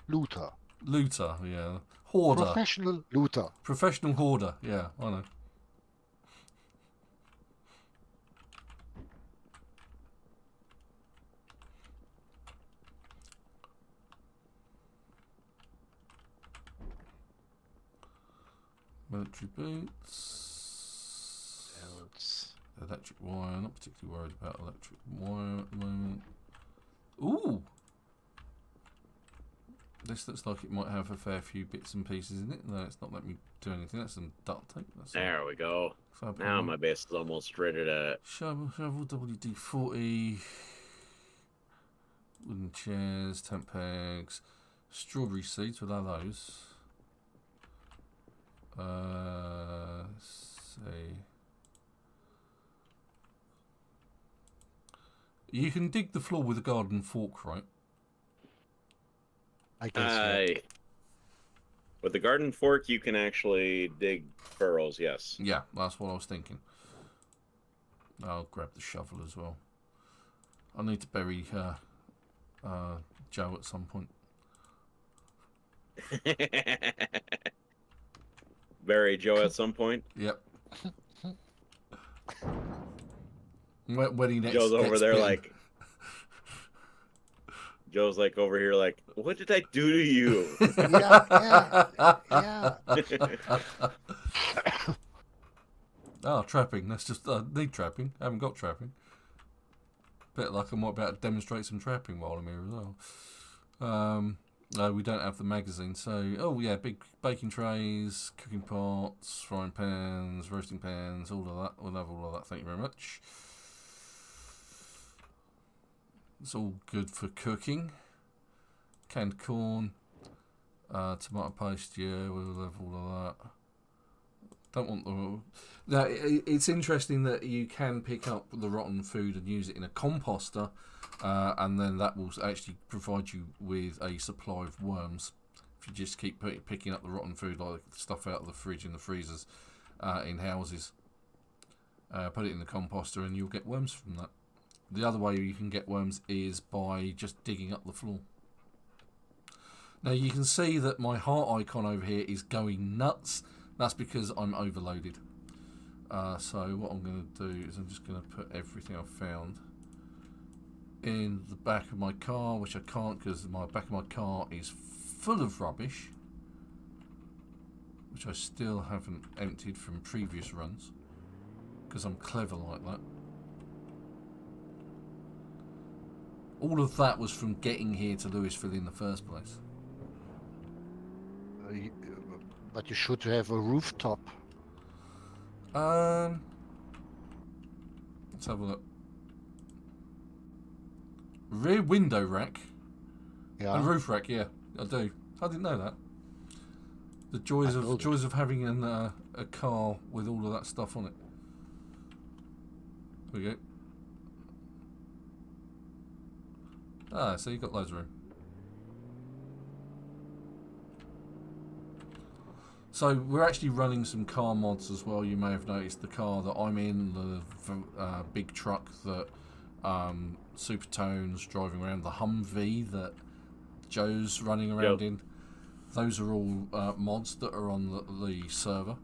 Looter. Looter, yeah. Hoarder. Professional looter. Professional hoarder, yeah, I know. Military boots. Else. Electric wire. Not particularly worried about electric wire at the moment. Ooh! This looks like it might have a fair few bits and pieces in it. No, it's not letting me do anything. That's some duct tape. There we go. Now my base is almost ready to... Shovel, WD-40. Wooden chairs, tent pegs. Strawberry seeds, what are those? Let's see. You can dig the floor with a garden fork, right? I guess. With the garden fork, you can actually dig furrows, yes. Yeah, that's what I was thinking. I'll grab the shovel as well. I need to bury Joe at some point. Bury Joe at some point? Yep. When he next Joe's over there bitten. like... Joe's like over here like, what did I do to you? Yeah. Oh, trapping. That's just need trapping. I haven't got trapping. Bit like I might be able to demonstrate some trapping while I'm here as well. No, we don't have the magazine. So, oh yeah, big baking trays, cooking pots, frying pans, roasting pans, all of that. We'll have all of that. Thank you very much. It's all good for cooking. Canned corn, tomato paste. Yeah, we'll have all of that. Don't want the. Now, it's interesting that you can pick up the rotten food and use it in a composter, and then that will actually provide you with a supply of worms. If you just keep picking up the rotten food, like stuff out of the fridge and the freezers in houses, put it in the composter, and you'll get worms from that. The other way you can get worms is by just digging up the floor. Now you can see that my heart icon over here is going nuts. That's because I'm overloaded. So what I'm going to do is I'm just going to put everything I've found in the back of my car, which I can't because my back of my car is full of rubbish, which I still haven't emptied from previous runs because I'm clever like that. All of that was from getting here to Louisville in the first place. But you should have a rooftop. Let's have a look. Rear window rack. Yeah. And roof rack, yeah, I do. I didn't know that. The joys of having a car with all of that stuff on it. There we go. Ah, so you've got loads of room. So we're actually running some car mods as well. You may have noticed the car that I'm in, the big truck that Supertone's driving around, the Humvee that Joe's running around in. Those are all mods that are on the server.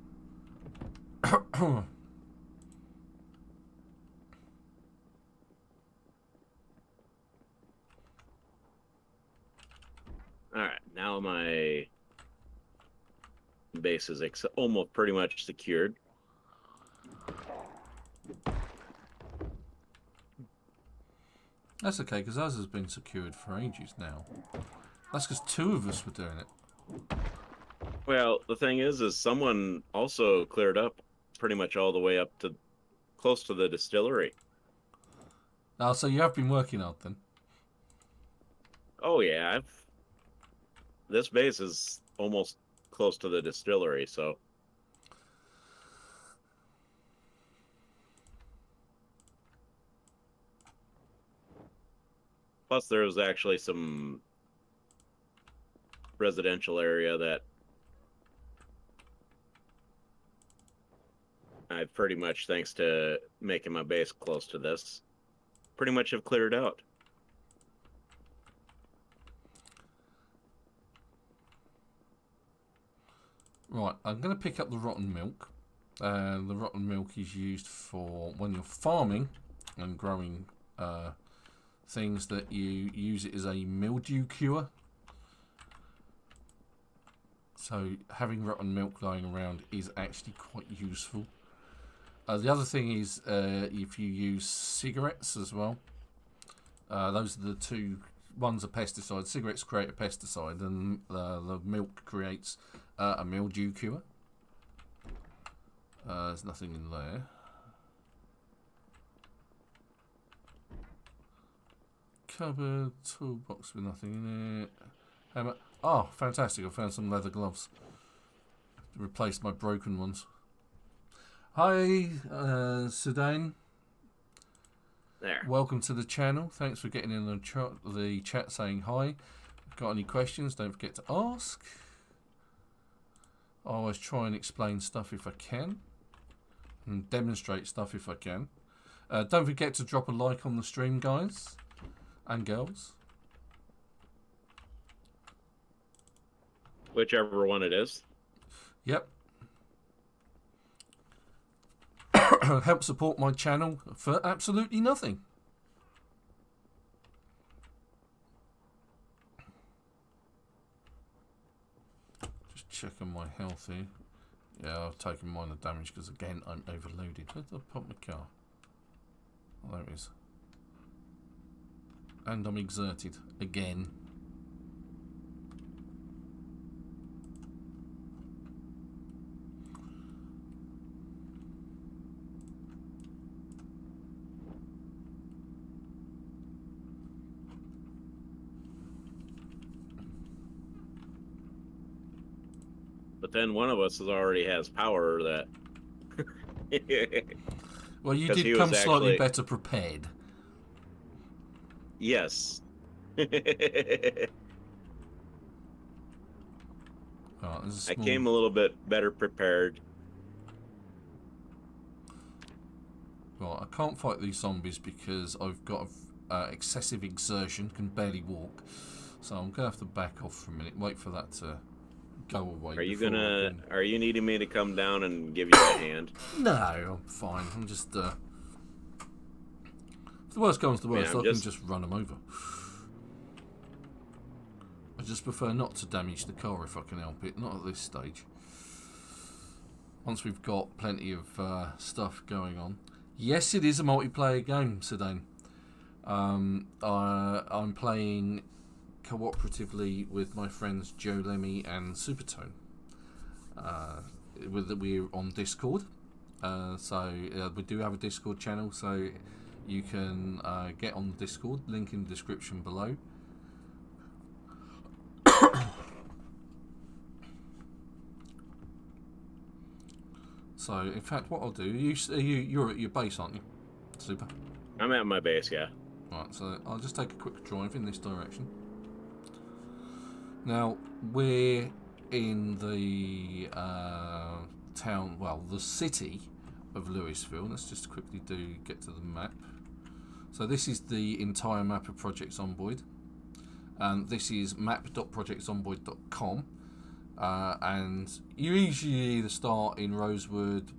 Alright, now my base is almost pretty much secured. That's okay, because ours has been secured for ages now. That's because two of us were doing it. Well, the thing is someone also cleared up pretty much all the way up to close to the distillery. Oh, so you have been working hard then? Oh yeah, this base is almost close to the distillery, so. Plus, there's actually some residential area that I've pretty much, thanks to making my base close to this, pretty much have cleared out. Right, I'm going to pick up the rotten milk. The rotten milk is used for when you're farming and growing things that you use it as a mildew cure. So having rotten milk lying around is actually quite useful. The other thing is if you use cigarettes as well. Those are the two. One's a pesticide. Cigarettes create a pesticide, and the milk creates a mildew cure. There's nothing in there. Cupboard, toolbox with nothing in it. Hammer. Oh, fantastic. I found some leather gloves to replace my broken ones. Hi, Sudan. There. Welcome to the channel. Thanks for getting in the chat saying hi. Got any questions, don't forget to ask. I always try and explain stuff if I can. And demonstrate stuff if I can. Don't forget to drop a like on the stream, guys. And girls. Whichever one it is. Yep. Help support my channel for absolutely nothing. Just checking my health here. Yeah, I've taken minor damage because again I'm overloaded. Where did I put my car? Oh, there it is. And I'm exerted again. But then one of us already has power that... Well, you did come slightly better prepared. Yes. Right, I came a little bit better prepared. Right, I can't fight these zombies because I've got excessive exertion, can barely walk. So I'm going to have to back off for a minute, wait for that to go away. Are you needing me to come down and give you a hand? No, I'm fine. I'm just... if the worst comes to worst, I can just run them over. I just prefer not to damage the car if I can help it, not at this stage. Once we've got plenty of stuff going on. Yes, it is a multiplayer game, Sedan. I'm playing cooperatively with my friends Joe Lemmy and Supertone. We're on Discord. So we do have a Discord channel, so you can get on the Discord, link in the description below. So, in fact, what I'll do, you're at your base, aren't you? Super. I'm at my base, yeah. Right, so I'll just take a quick drive in this direction. Now, we're in the town, well, the city of Louisville. Let's just quickly get to the map. So this is the entire map of Project Zomboid. And this is map.projectzomboid.com. And you usually either start in Rosewood,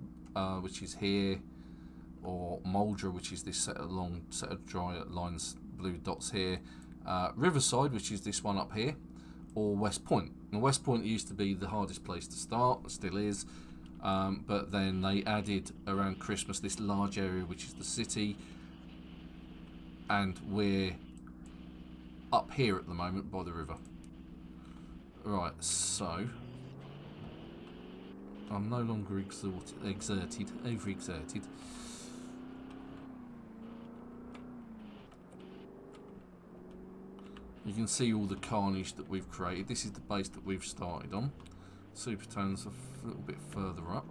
which is here, or Muldra, which is this set of dry lines, blue dots here, Riverside, which is this one up here, or West Point. Now, West Point used to be the hardest place to start, still is, but then they added around Christmas this large area, which is the city, and we're up here at the moment by the river. Right, so I'm no longer overexerted. You can see all the carnage that we've created. This is the base that we've started on. Supertone's a little bit further up.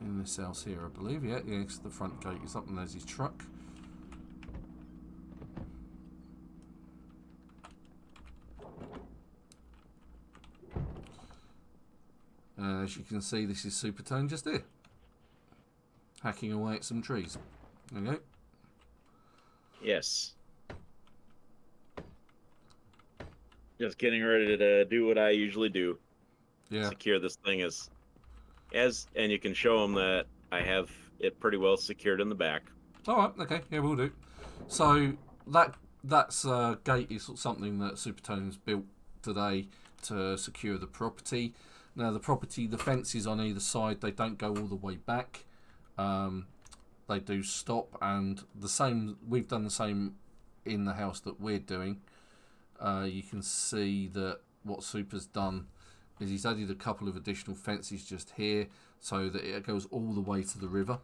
In this house here, I believe. Yeah, it's the front gate is up and there's his truck. As you can see, this is Supertone just here, hacking away at some trees. There you go. Yes. Just getting ready to do what I usually do. Yeah. Secure this thing and you can show them that I have it pretty well secured in the back. All right. Okay. Yeah, we'll do. So that's gate is something that Supertone's built today to secure the property. Now the fences on either side, they don't go all the way back. They do stop, and we've done the same in the house that we're doing. You can see that what Super's done is he's added a couple of additional fences just here so that it goes all the way to the river.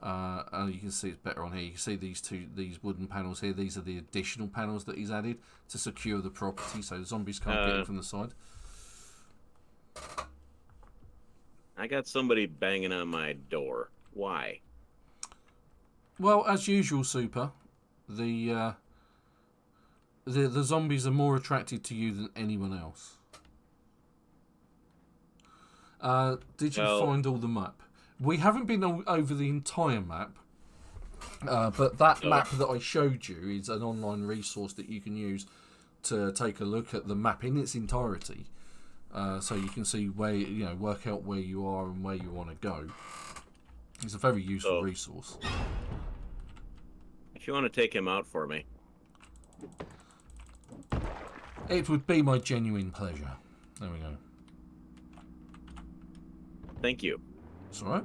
And you can see it's better on here. You can see these wooden panels here. These are the additional panels that he's added to secure the property so zombies can't get in from the side. I got somebody banging on my door. Why? Well, as usual, Super, the zombies are more attracted to you than anyone else. Did you find all the map? We haven't been over the entire map, but that map that I showed you is an online resource that you can use to take a look at the map in its entirety, so you can see where work out where you are and where you want to go. It's a very useful resource. If you want to take him out for me, it would be my genuine pleasure. There we go. Thank you. It's alright.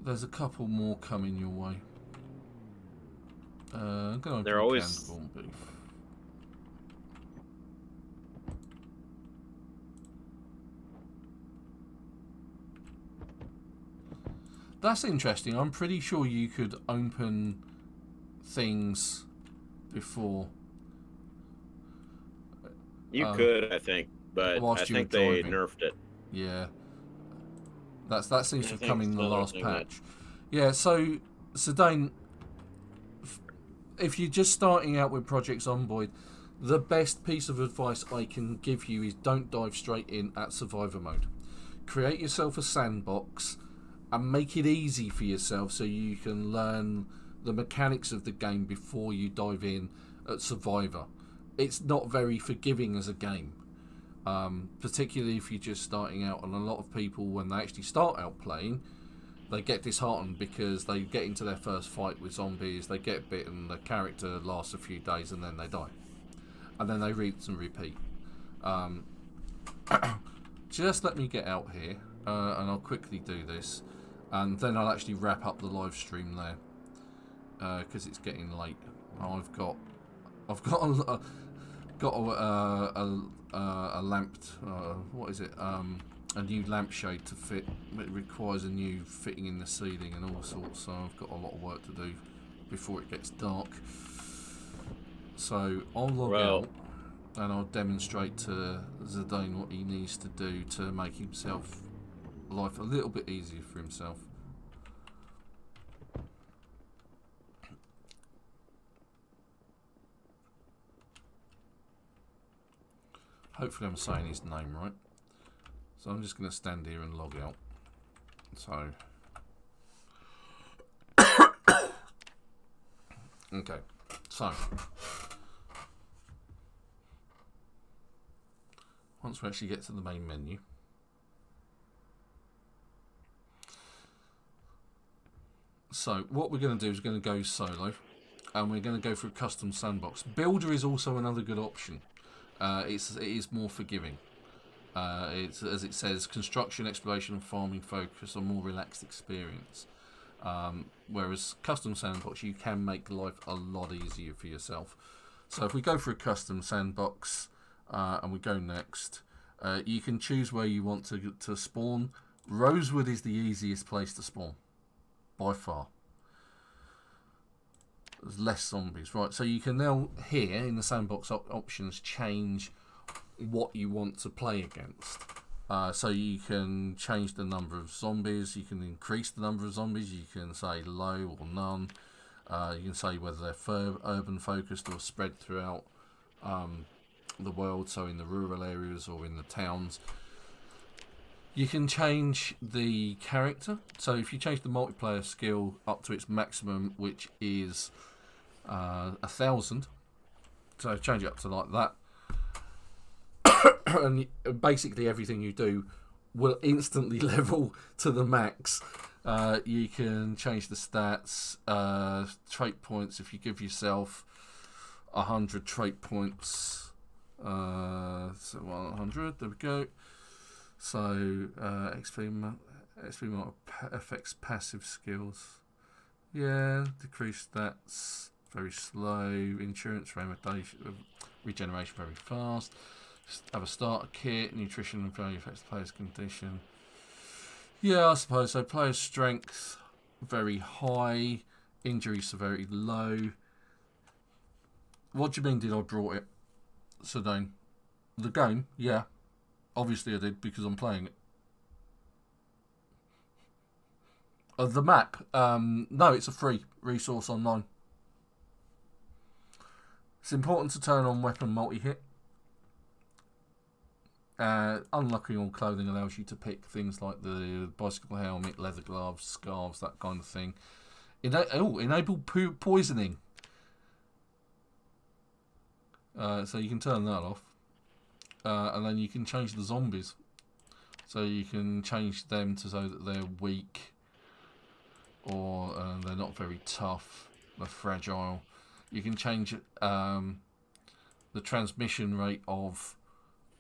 There's a couple more coming your way. I'm going to They're always corned beef. That's interesting. I'm pretty sure you could open things before. You could, I think, but I think they nerfed it. Yeah. That seems to have come in the last patch. Yeah, so Dane, if you're just starting out with Project Zomboid, the best piece of advice I can give you is don't dive straight in at survivor mode. Create yourself a sandbox and make it easy for yourself so you can learn the mechanics of the game before you dive in at survivor. It's not very forgiving as a game, particularly if you're just starting out, and a lot of people, when they actually start out playing, they get disheartened because they get into their first fight with zombies, they get bitten, the character lasts a few days and then they die. And then they rinse and repeat. Just let me get out here, and I'll quickly do this, and then I'll actually wrap up the live stream there, because it's getting late. I've got a lamp. What is it? A new lampshade to fit. It requires a new fitting in the ceiling and all sorts. So I've got a lot of work to do before it gets dark. So I'll log out and I'll demonstrate to Zidane what he needs to do to make himself life a little bit easier for himself. Hopefully I'm saying his name right. So I'm just going to stand here and log out. So. Okay. So. Once we actually get to the main menu. So what we're going to do is we're going to go solo. And we're going to go for a custom sandbox. Builder is also another good option. It is more forgiving. It's, as it says, construction, exploration and farming focus, a more relaxed experience. Whereas custom sandbox, you can make life a lot easier for yourself. So if we go for a custom sandbox and we go next, you can choose where you want to spawn. Rosewood is the easiest place to spawn, by far. There's less zombies, right? So you can now here in the sandbox options change what you want to play against. So you can change the number of zombies, you can increase the number of zombies, you can say low or none, you can say whether they're urban focused or spread throughout the world, so in the rural areas or in the towns. You can change the character. So if you change the multiplayer skill up to its maximum, which is 1,000, so change it up to like that, and basically everything you do will instantly level to the max. You can change the stats, trait points. If you give yourself 100 trait points, so 100, there we go. So XP affects passive skills. Yeah, decreased stats, very slow. Insurance regeneration very fast. Have a starter kit. Nutrition and value affects the player's condition. Yeah, I suppose so. Player's strength very high. Injury severity low. What do you mean? Did I brought it, Sedane? The game? Yeah. Obviously I did, because I'm playing it. The map? No, it's a free resource online. It's important to turn on weapon multi-hit. Unlocking all clothing allows you to pick things like the bicycle helmet, leather gloves, scarves, that kind of thing. Enable poisoning. So you can turn that off. And then you can change the zombies. So you can change them to so that they're weak, or they're not very tough, they're fragile. You can change the transmission rate of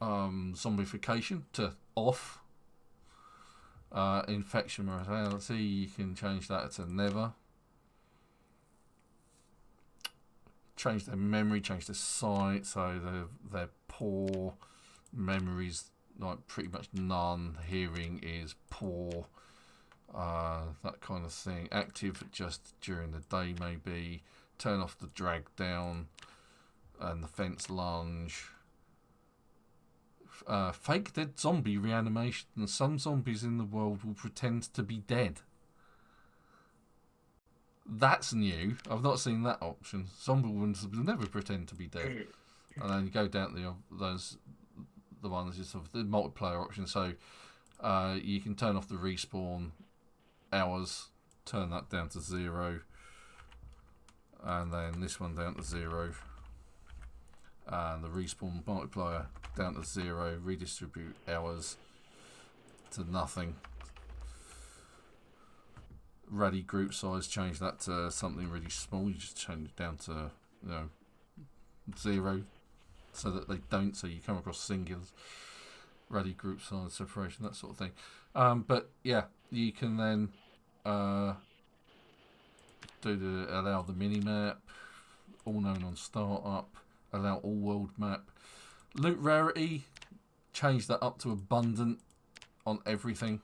zombification to off. Infection mortality, you can change that to never. Change their memory, change their sight, so they're poor. Memories like pretty much none. Hearing is poor. That kind of thing. Active just during the day maybe. Turn off the drag down and the fence lunge. Fake dead zombie reanimation. Some zombies in the world will pretend to be dead. That's new. I've not seen that option. Zombie ones will never pretend to be dead. And then you go down to the ones is sort of the multiplayer option. So you can turn off the respawn hours, turn that down to 0, and then this one down to 0, and the respawn multiplier down to 0. Redistribute hours to nothing. Ready group size, change that to something really small. You just change it down to 0, so that they don't. So you come across singulars. Ready group size, separation, that sort of thing. But yeah, you can then allow the mini map, all known on startup. Allow all world map. Loot rarity, change that up to abundant on everything.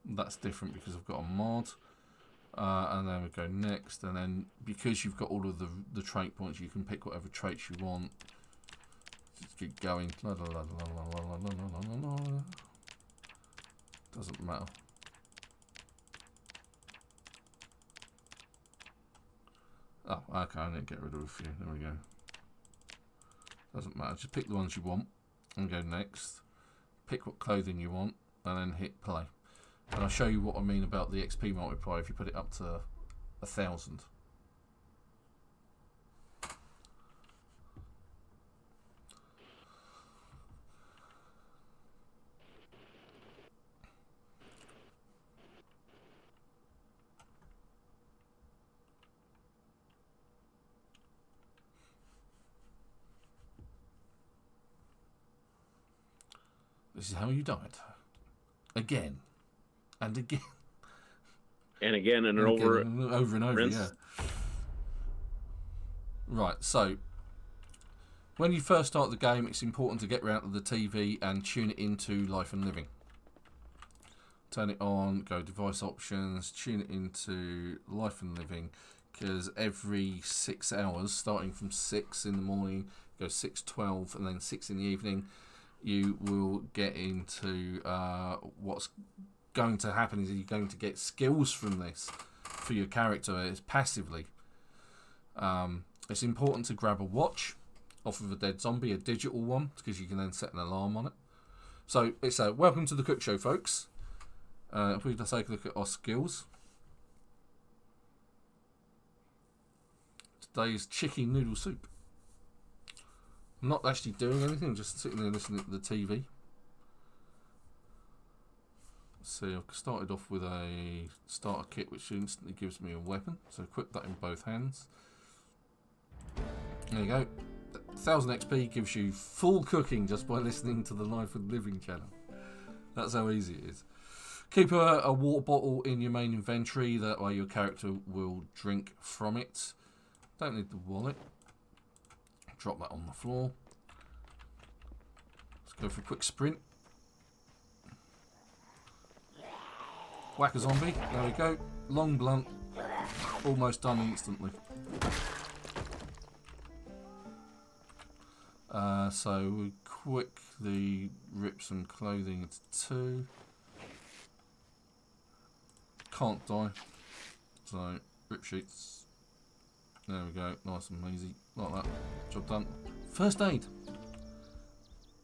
That's different because I've got a mod. And then we go next, and then because you've got all of the trait points, you can pick whatever traits you want. Just keep going. Doesn't matter. Oh, okay, I need to get rid of a few. There we go. Doesn't matter. Just pick the ones you want and go next. Pick what clothing you want, and then hit play. And I'll show you what I mean about the XP multiplier if you put it up to 1,000. This is how you do it. Again. And again. And again and over and over, rinse. Yeah. Right, so when you first start the game, it's important to get round to the TV and tune it into Life and Living. Turn it on, go device options, tune it into Life and Living, because every 6 hours, starting from 6 in the morning, go 6:12, and then 6 in the evening, you will get into what's going to happen is you're going to get skills from this for your character. It's passively. It's important to grab a watch off of a dead zombie, a digital one, because you can then set an alarm on it. So it's a welcome to the cook show, folks. If we just take a look at our skills. Today's chicken noodle soup. I'm not actually doing anything, just sitting there listening to the TV. Let's see, I've started off with a starter kit which instantly gives me a weapon. So equip that in both hands. There you go. 1000 XP gives you full cooking just by listening to the Life and Living channel. That's how easy it is. Keep a water bottle in your main inventory, that way your character will drink from it. Don't need the wallet. Drop that on the floor. Let's go for a quick sprint. Whack a zombie. There we go. Long blunt. Almost done instantly. So we quickly rip some clothing into 2. Can't die. So rip sheets. There we go. Nice and easy. Like that. Job done. First aid.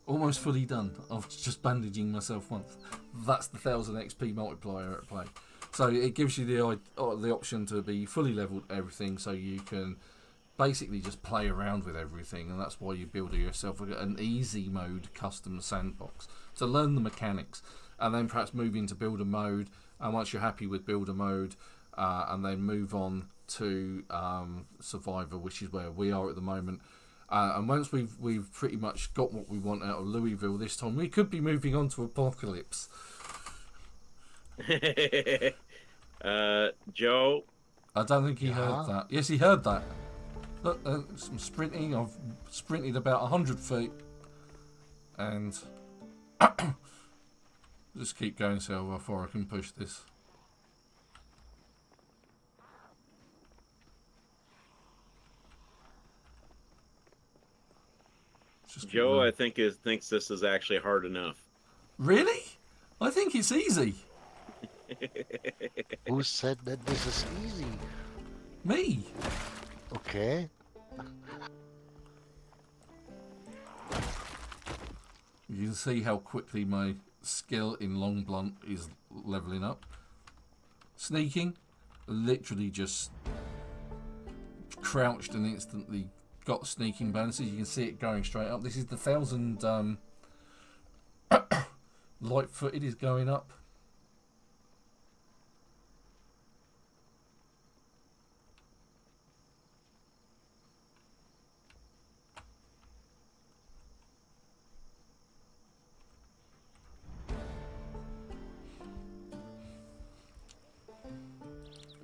Almost fully done. I was just bandaging myself once. That's the 1000 XP multiplier at play. So it gives you the option to be fully leveled everything, so you can basically just play around with everything, and that's why you build yourself an easy mode custom sandbox to learn the mechanics, and then perhaps move into builder mode. And once you're happy with builder mode, and then move on to survivor, which is where we are at the moment. And once we've pretty much got what we want out of Louisville this time, we could be moving on to apocalypse. Joe, I don't think he heard that. Yes, he heard that. Look, some sprinting. I've sprinted about 100 feet, and just keep going, see how far I can push this. Joe, I think thinks this is actually hard enough. Really? I think it's easy. Who said that this is easy? Me. Okay. You can see how quickly my skill in long blunt is leveling up. Sneaking, literally just crouched and instantly got sneaking bonuses. You can see it going straight up. This is the 1000 light-footed is going up.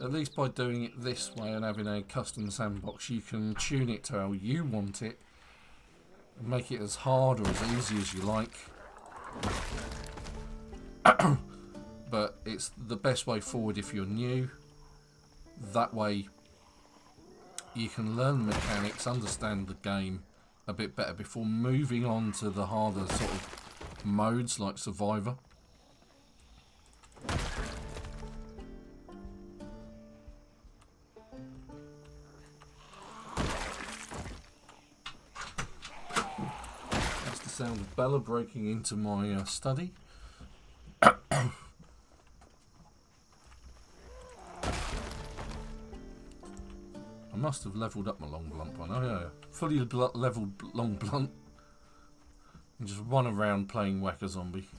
At least by doing it this way and having a custom sandbox, you can tune it to how you want it and make it as hard or as easy as you like. But it's the best way forward if you're new. That way you can learn the mechanics, understand the game a bit better before moving on to the harder sort of modes like Survivor. Sound of Bella breaking into my study. I must have levelled up my long blunt by now. Yeah, fully levelled long blunt. And just run around playing Whack-A-Zombie.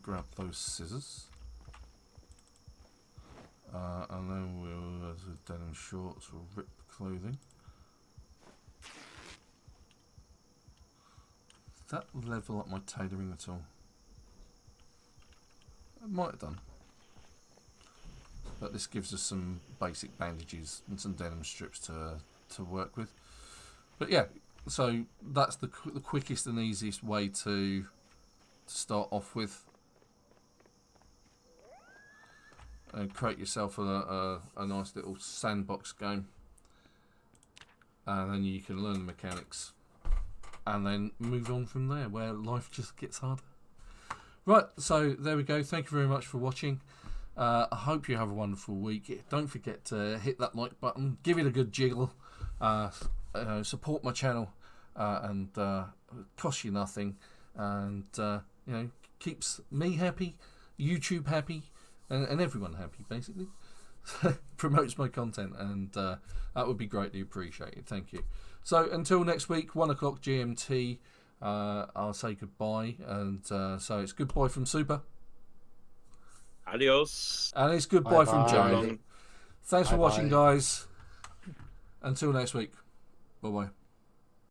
Grab those scissors, and then we'll, as with denim shorts, we'll rip the clothing. that level up my tailoring at all? It might have done. But this gives us some basic bandages and some denim strips to work with. But yeah, so that's the quickest and easiest way to start off with. And create yourself a nice little sandbox game. And then you can learn the mechanics. And then move on from there, where life just gets harder. Right, so there we go. Thank you very much for watching. I hope you have a wonderful week. Don't forget to hit that like button. Give it a good jiggle. Support my channel. And costs you nothing. And, keeps me happy, YouTube happy, and everyone happy, basically. Promotes my content, and that would be greatly appreciated. Thank you. So until next week, 1 o'clock GMT, I'll say goodbye. And so it's goodbye from Super. Adios. And it's goodbye from Bye-bye. Joe. Thanks for watching, Bye-bye. guys. Until next week. Bye-bye.